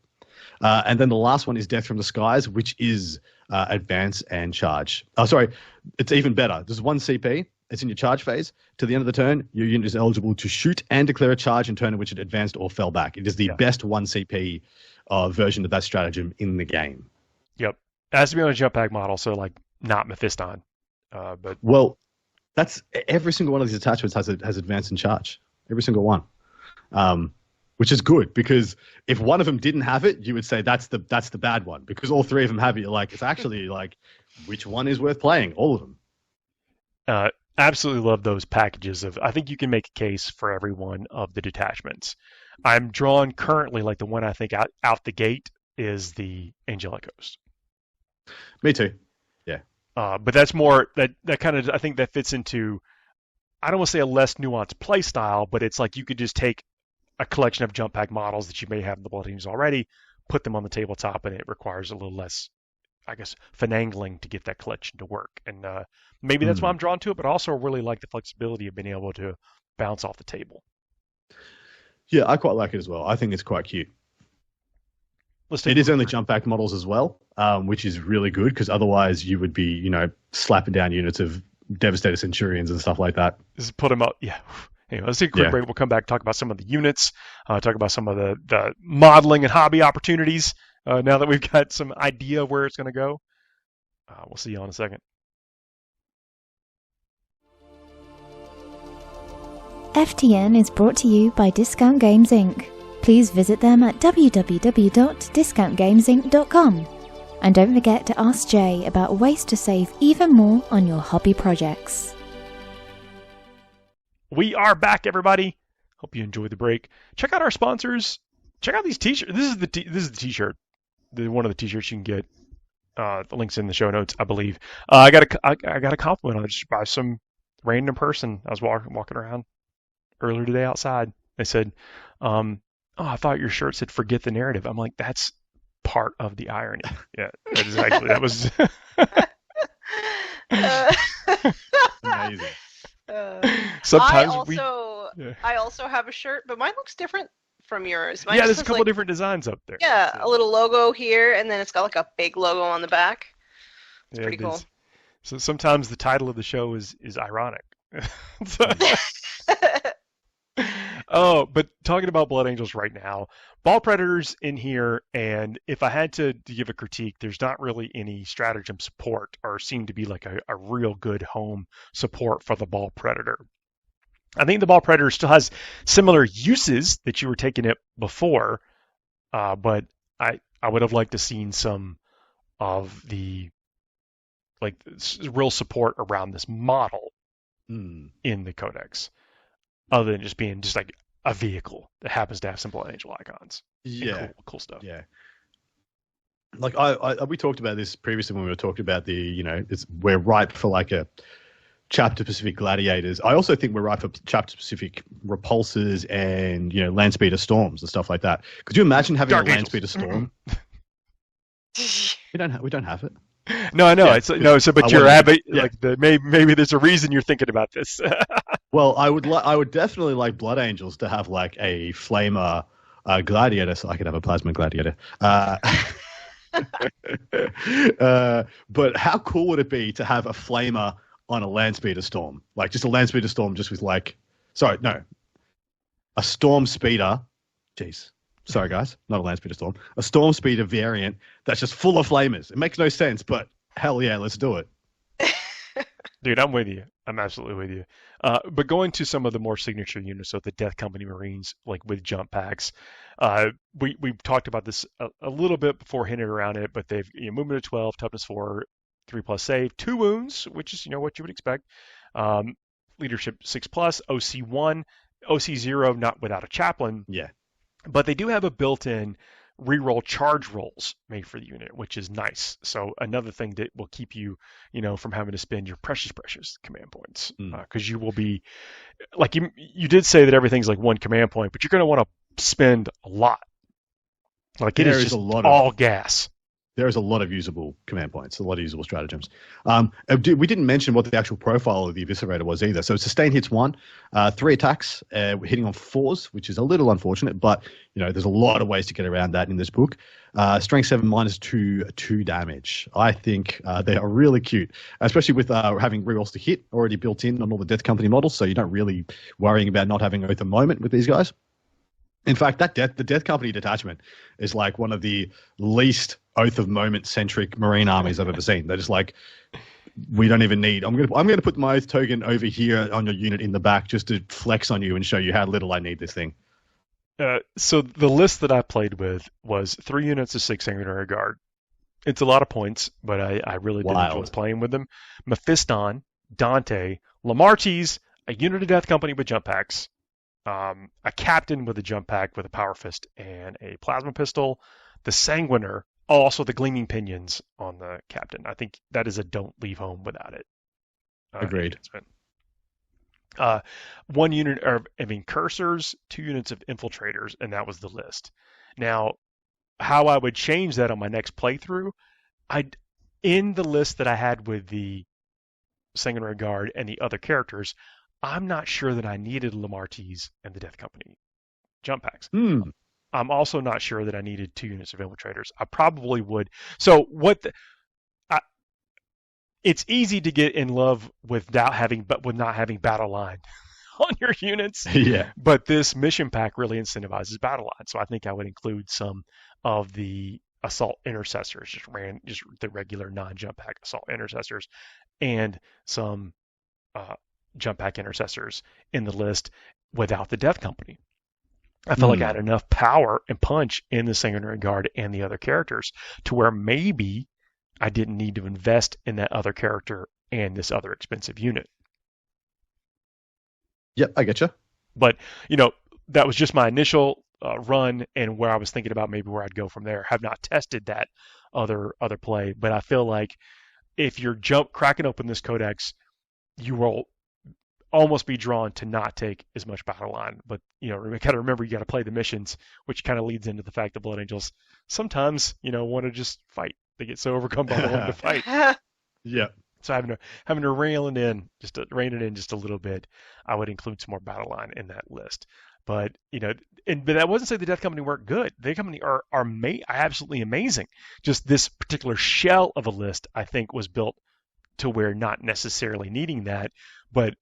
And then the last one is Death from the Skies, which is advance and charge. Oh, sorry. It's even better. There's 1 CP. It's in your charge phase. To the end of the turn, your unit is eligible to shoot and declare a charge in turn in which it advanced or fell back. It is the best 1 CP version of that stratagem in the game. Yep. It has to be on a jump pack model, so like not Mephiston. But that's every single one of these attachments has advance and charge. Every single one. Which is good, because if one of them didn't have it, you would say that's the bad one, because all 3 of them have it. You're like, it's actually like, which one is worth playing? All of them. Absolutely love those packages I think you can make a case for every one of the detachments. I'm drawn currently, like the one I think out the gate is the Angelic Host. Me too. Yeah. But that's more, that kind of, I think that fits into, I don't want to say a less nuanced play style, but it's like you could just take a collection of jump pack models that you may have in the Blood Angels already, put them on the tabletop, and it requires a little less, I guess, finagling to get that collection to work. And maybe that's why I'm drawn to it, but I also really like the flexibility of being able to bounce off the table. Yeah, I quite like it as well. I think it's quite cute. It is only jump pack models as well, which is really good, because otherwise you would be, slapping down units of Devastator Centurions and stuff like that. Just put them up, yeah. Anyway, let's take a quick break. We'll come back, talk about some of the units, talk about some of the modeling and hobby opportunities. Now that we've got some idea of where it's going to go. We'll see you in a second. FTN is brought to you by Discount Games Inc. Please visit them at www.discountgamesinc.com. And don't forget to ask Jay about ways to save even more on your hobby projects. We are back, everybody. Hope you enjoyed the break. Check out our sponsors. Check out these t-shirts. This is the t-shirt. One of the t-shirts you can get. The link's in the show notes, I believe. I got a compliment on it just by some random person. I was walking around earlier today outside. They said, I thought your shirt said forget the narrative. I'm like, that's part of the irony. Yeah, exactly. That was amazing. Sometimes I also have a shirt, but mine looks different from yours. Mine there's a couple different designs up there. Yeah, a little logo here, and then it's got like a big logo on the back. It's pretty cool. So sometimes the title of the show is ironic. Oh, but talking about Blood Angels right now, Ball Predators in here, and if I had to give a critique, there's not really any stratagem support or seem to be like a real good home support for the Ball Predator. I think the Ball Predator still has similar uses that you were taking it before, but I would have liked to seen some of the like real support around this model in the Codex, other than just being just like a vehicle that happens to have some Blood Angel icons. Yeah, cool stuff. Yeah, like we talked about this previously when we were talking about we're ripe for like a chapter-specific gladiators. I also think we're ripe for chapter-specific repulsors and land speeder storms and stuff like that. Could you imagine having a land speeder storm? We don't have it. No, I know. Yeah. But you're maybe there's a reason you're thinking about this. Well, I would definitely like Blood Angels to have like a flamer gladiator, so I could have a plasma gladiator. But how cool would it be to have a flamer on a land speeder storm? Like just a land speeder storm, just with a storm speeder. Jeez. Sorry, guys, not a land speeder storm. A storm speeder variant that's just full of flamers. It makes no sense, but hell yeah, let's do it. Dude, I'm with you. I'm absolutely with you. But going to some of the more signature units, so the Death Company Marines, like with jump packs, we've talked about this a little bit before, hinted around it, but they've movement of 12, toughness 4, 3+ save, 2 wounds, which is what you would expect. Leadership 6+, OC 1, OC 0, not without a chaplain. Yeah. But they do have a built-in reroll charge rolls made for the unit, which is nice. So another thing that will keep you, from having to spend your precious command points, because you will be, like you did say that everything's like 1 command point, but you're going to want to spend a lot. Like it is just all gas. There's a lot of usable command points, a lot of usable stratagems. We didn't mention what the actual profile of the Eviscerator was either. So sustain hits 1, 3 attacks, hitting on 4s, which is a little unfortunate, but there's a lot of ways to get around that in this book. Strength 7 -2, 2 damage. I think they are really cute, especially with having rerolls to hit already built in on all the Death Company models, so you're not really worrying about not having Oath of Moment with these guys. In fact, the Death Company detachment is like one of the least Oath of Moment centric Marine armies I've ever seen. They're just like, we don't even need. I'm gonna put my Oath token over here on your unit in the back just to flex on you and show you how little I need this thing. So the list that I played with was 3 units of 6 Sanguinary Guard. It's a lot of points, but I really did enjoy playing with them. Mephiston, Dante, Lamartine, a unit of Death Company with jump packs. A captain with a jump pack with a power fist and a plasma pistol, the Sanguiner, also the gleaming pinions on the captain. I think that is a don't leave home without it. Agreed. 1 unit of incursors, 2 units of infiltrators, and that was the list. Now, how I would change that on my next playthrough, in the list that I had with the Sanguinary Guard and the other characters, I'm not sure that I needed Lamartine and the Death Company jump packs. I'm also not sure that I needed 2 units of infiltrators. I probably would. So it's easy to get in love with not having battle line on your units. Yeah. But this mission pack really incentivizes battle line. So I think I would include some of the assault intercessors, just the regular non-jump pack assault intercessors, and some jump pack intercessors in the list without the Death Company. I felt like I had enough power and punch in the Sanguinary Guard and the other characters to where maybe I didn't need to invest in that other character and this other expensive unit. Yep, I get you. But, that was just my initial run and where I was thinking about maybe where I'd go from there. Have not tested that other play, but I feel like if you're cracking open this Codex, you will almost be drawn to not take as much battle line. But, you know, kind of remember you got to play the missions, which kind of leads into the fact that Blood Angels sometimes, you know, want to just fight. They get so overcome by wanting to fight. Yeah. So having to rein it in just a little bit, I would include some more battle line in that list. But, you know, but that wasn't to say the Death Company weren't good. The Death Company are absolutely amazing. Just this particular shell of a list, I think, was built to where not necessarily needing that, but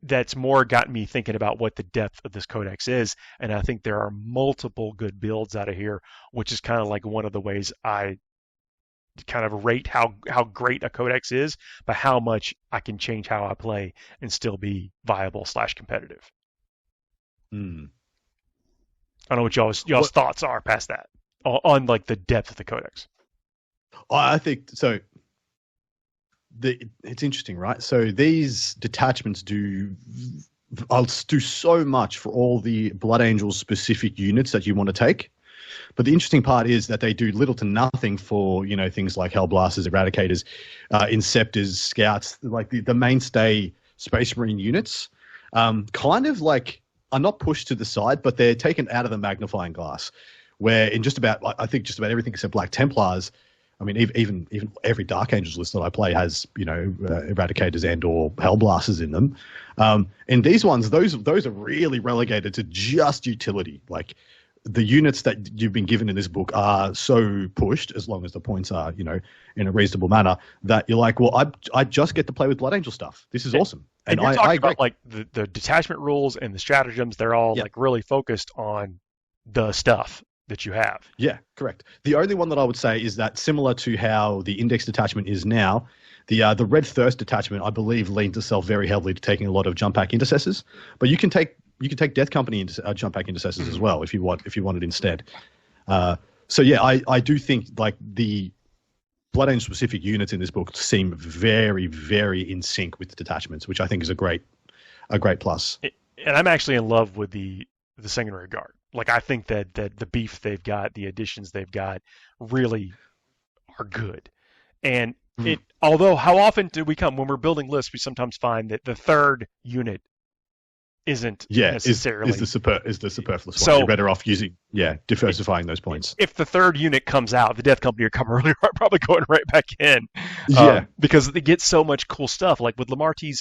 that's more got me thinking about what the depth of this codex is. And I think there are multiple good builds out of here, which is kind of like one of the ways I kind of rate how great a codex is by how much I can change how I play and still be viable / competitive. I don't know what y'all's thoughts are past that on like the depth of the codex. I think so. It's interesting, right? So these detachments do so much for all the Blood Angels specific units that you want to take. But the interesting part is that they do little to nothing for, you know, things like Hellblasters, Eradicators, Inceptors, Scouts, like the mainstay Space Marine units. Kind of like are not pushed to the side, but they're taken out of the magnifying glass. Where in just about, I think just about everything except Black Templars, I mean, even every Dark Angels list that I play has, you know, Eradicators and or Hellblasters in them. And these ones, those are really relegated to just utility. Like the units that you've been given in this book are so pushed, as long as the points are, you know, in a reasonable manner, that you're like, well, I just get to play with Blood Angel stuff. This is awesome. And you're talking about like the detachment rules and the stratagems. They're all like really focused on the stuff that you have. Yeah, correct. The only one that I would say is that similar to how the Index detachment is now, the Red Thirst detachment, I believe, leans itself very heavily to taking a lot of jump pack intercessors. But you can take Death Company jump pack intercessors as well if you want it instead. So yeah, I do think like the Blood Angel specific units in this book seem very, very in sync with the detachments, which I think is a great plus. And I'm actually in love with the Sanguinary Guard. Like I think that the beef they've got, the additions they've got, really are good. And although how often do we come when we're building lists, we sometimes find that the third unit isn't necessarily is the superfluous one. So you're better off diversifying those points. If the third unit comes out, the Death Company are probably going right back in. Because they get so much cool stuff. Like with Lamartine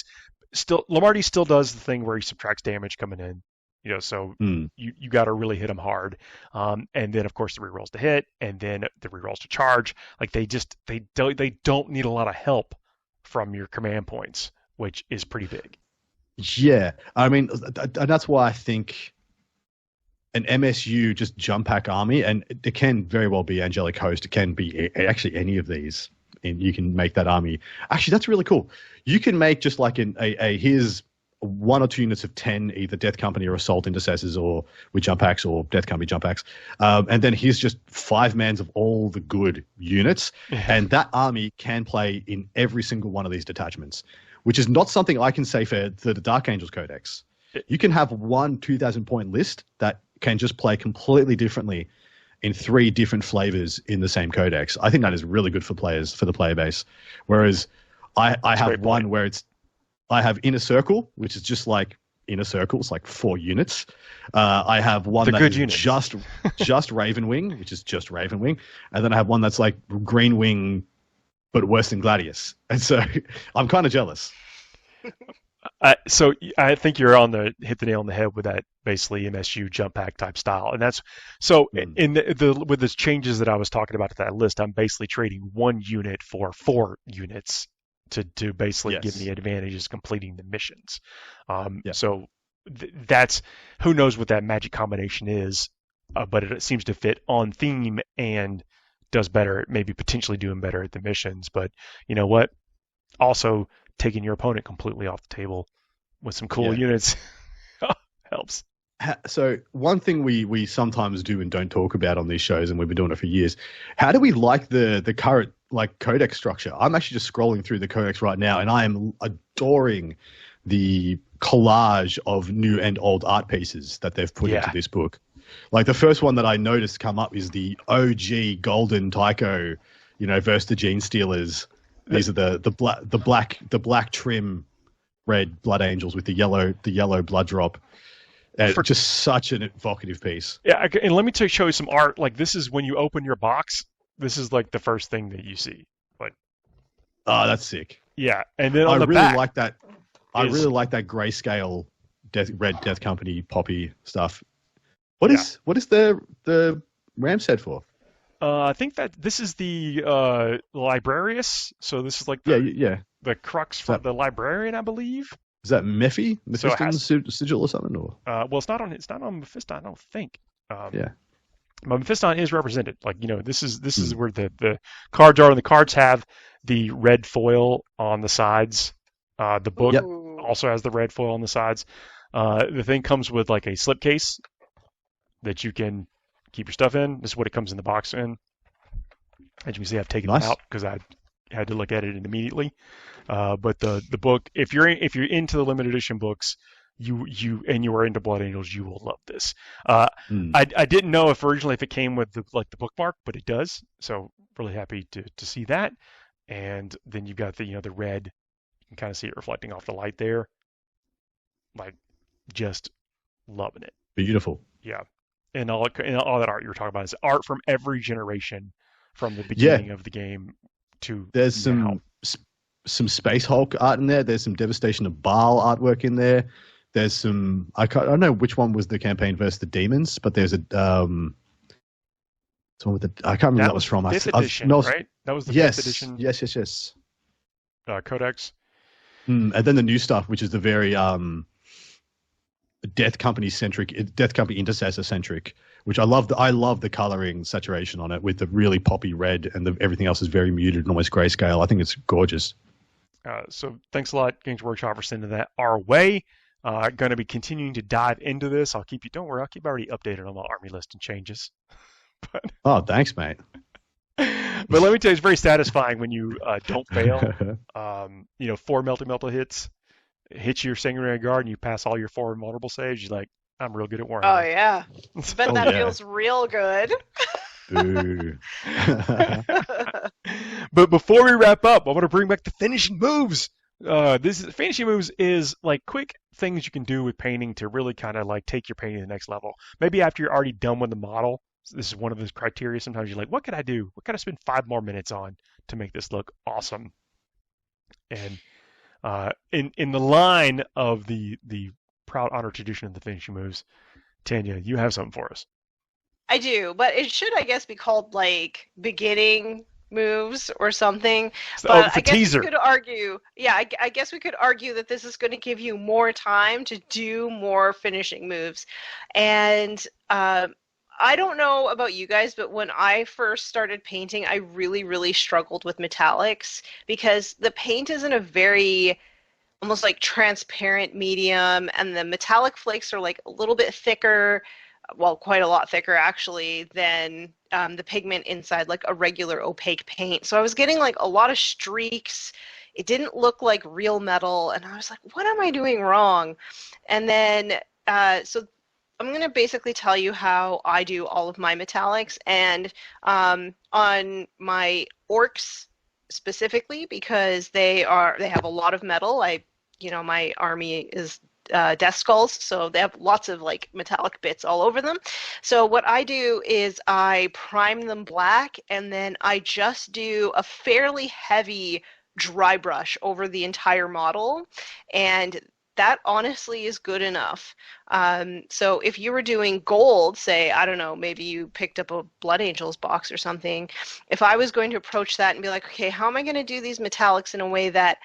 still does the thing where he subtracts damage coming in. You know, so you got to really hit them hard, and then of course the rerolls to hit, and then the rerolls to charge. Like they don't need a lot of help from your command points, which is pretty big. Yeah, I mean, and that's why I think an MSU just jump pack army, and it can very well be Angelic Host. It can be actually any of these, and you can make that army. Actually, that's really cool. You can make just like here's 1 or 2 units of 10, either Death Company or Assault Intercessors or with jump packs or Death Company jump packs. And then here's just 5 mans of all the good units. And that army can play in every single one of these detachments, which is not something I can say for the Dark Angels Codex. You can have one 2,000 point list that can just play completely differently in 3 different flavors in the same Codex. I think that is really good for players, for the player base. Whereas I have one where I have Inner Circle, which is just like Inner Circle. It's like 4 units. I have one that is just Ravenwing, which is just Ravenwing. And then I have one that's like Green Wing, but worse than Gladius. And so I'm kind of jealous. So I think you're hit the nail on the head with that basically MSU jump pack type style. And that's so in with the changes that I was talking about to that list, I'm basically trading 1 unit for 4 units to basically give me advantages completing the missions. So that's, who knows what that magic combination is, but it seems to fit on theme and does better, maybe potentially doing better at the missions. But you know what? Also taking your opponent completely off the table with some cool units helps. So one thing we sometimes do and don't talk about on these shows, and we've been doing it for years, how do we like the current like codex structure? I'm actually just scrolling through the codex right now, and I am adoring the collage of new and old art pieces that they've put into this book. Like the first one that I noticed come up is the OG Golden Tycho, versus the Gene Stealers. These are the black trim red blood angels with the yellow blood drop. And just such an evocative piece. Yeah, and let me show you some art. Like, this is when you open your box. This is like the first thing that you see. Like, oh, that's sick. Yeah, and then on the really back, like that. I really like that grayscale Red Death Company poppy stuff. What is the ram set for? I think that this is the Librarius. So this is like the crux for the Librarian, I believe. Is that Mephiston's sigil or something? Or well, it's not on Mephiston, I don't think. But Mephiston is represented. Like, this is where the cards are, and the cards have the red foil on the sides. The book also has the red foil on the sides. The thing comes with like a slipcase that you can keep your stuff in. This is what it comes in the box in. As you can see, I've taken it out because I had to look at it immediately. But the book, if you're into the limited edition books, you are into Blood Angels, you will love this. I didn't know if it came with the bookmark, but it does. So really happy to see that. And then you've got the red. You can kind of see it reflecting off the light there. Like, just loving it. Beautiful. Yeah. And all that art you were talking about is art from every generation, from the beginning of the game to there's now. some Space Hulk art in there. There's some Devastation of Baal artwork in there. There's some I don't know which one was the campaign versus the demons, but there's a someone with the I can't remember that was from. Fifth edition, right? That was the fifth edition. Yes. Codex. And then the new stuff, which is the very Death Company Intercessor centric, which I love. I love the coloring saturation on it with the really poppy red, and everything else is very muted and almost grayscale. I think it's gorgeous. So thanks a lot, Games Workshop, for sending that our way. Going to be continuing to dive into this. Don't worry, I'll keep already updated on the army list and changes. Oh, thanks, mate. But let me tell you, it's very satisfying when you don't fail. 4 melta hits. Hit your Sanguinary Guard and you pass all your 4 vulnerable saves. You're like, I'm real good at Warhammer. Oh yeah, bet that feels real good. Boo. But before we wrap up, I want to bring back the finishing moves. Finishing moves is like quick things you can do with painting to really kind of like take your painting to the next level. Maybe after you're already done with the model. This is one of those criteria. Sometimes you're like, what could I do? What could I spend 5 more minutes on to make this look awesome? And in the line of the proud honor tradition of the finishing moves, Tanya, you have something for us. I do, but it should, I guess, be called like beginning moves or something. But I guess teaser. We could argue, I guess we could argue that this is going to give you more time to do more finishing moves. And I don't know about you guys, but when I first started painting, I really, really struggled with metallics because the paint is in a very almost like transparent medium, and the metallic flakes are like a little bit thicker, well, quite a lot thicker actually, than the pigment inside like a regular opaque paint. So I was getting like a lot of streaks. It didn't look like real metal, and I was like, what am I doing wrong? And then, so I'm going to basically tell you how I do all of my metallics, and on my orcs specifically, because they have a lot of metal. My army is Death Skulls, so they have lots of like metallic bits all over them. So what I do is I prime them black, and then I just do a fairly heavy dry brush over the entire model, and that honestly is good enough. So if you were doing gold, say, I don't know, maybe you picked up a Blood Angels box or something, if I was going to approach that and be like, okay, how am I going to do these metallics in a way that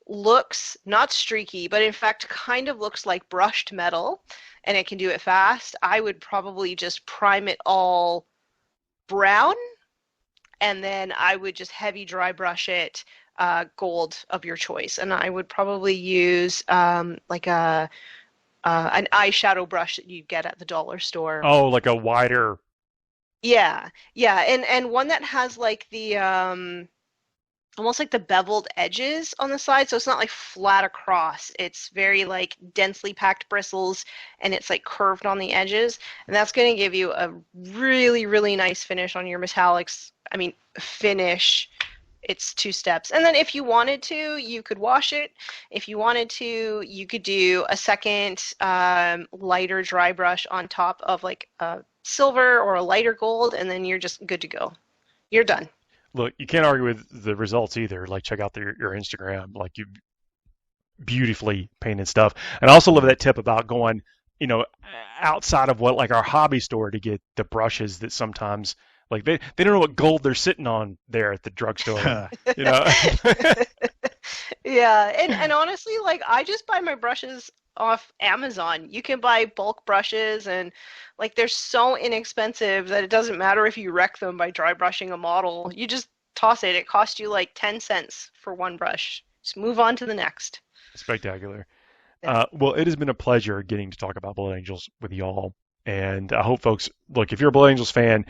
looks not streaky, but in fact kind of looks like brushed metal, and it can do it fast, I would probably just prime it all brown, and then I would just heavy dry brush it gold of your choice, and I would probably use like an eyeshadow brush that you get at the dollar store. Oh, like a wider. Yeah, and one that has like the almost like the beveled edges on the side, so it's not like flat across. It's very like densely packed bristles, and it's like curved on the edges, and that's going to give you a really, really nice finish on your metallics. I mean, finish. it's 2 steps. And then if you wanted to, you could wash it. If you wanted to, you could do a second lighter dry brush on top of like a silver or a lighter gold, and then you're just good to go. You're done. Look, you can't argue with the results either. Like, check out your Instagram. Like, you beautifully painted stuff. And I also love that tip about going, outside of what, like, our hobby store to get the brushes that sometimes, like, they don't know what gold they're sitting on there at the drugstore. Yeah, and honestly, like, I just buy my brushes off Amazon. You can buy bulk brushes, and like, they're so inexpensive that it doesn't matter if you wreck them by dry brushing a model. You just toss it. It costs you like 10 cents for one brush. Just move on to the next. Spectacular. Well, it has been a pleasure getting to talk about Blood Angels with y'all, and I hope folks, look, if you're a Blood Angels fan,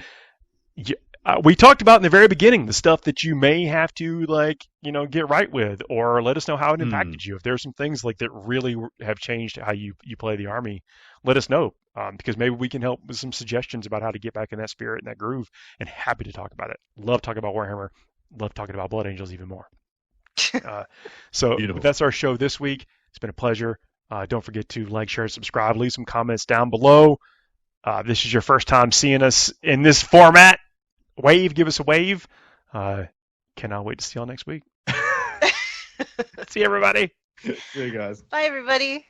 we talked about in the very beginning the stuff that you may have to, like, get right with, or let us know how it impacted you. If there's some things like that really have changed how you play the army, let us know, because maybe we can help with some suggestions about how to get back in that spirit and that groove. And happy to talk about it. Love talking about Warhammer. Love talking about Blood Angels even more. So that's our show this week. It's been a pleasure. Don't forget to like, share, subscribe, leave some comments down below. This is your first time seeing us in this format. Wave, give us a wave. Cannot wait to see y'all next week. See everybody. See you guys. Bye, everybody.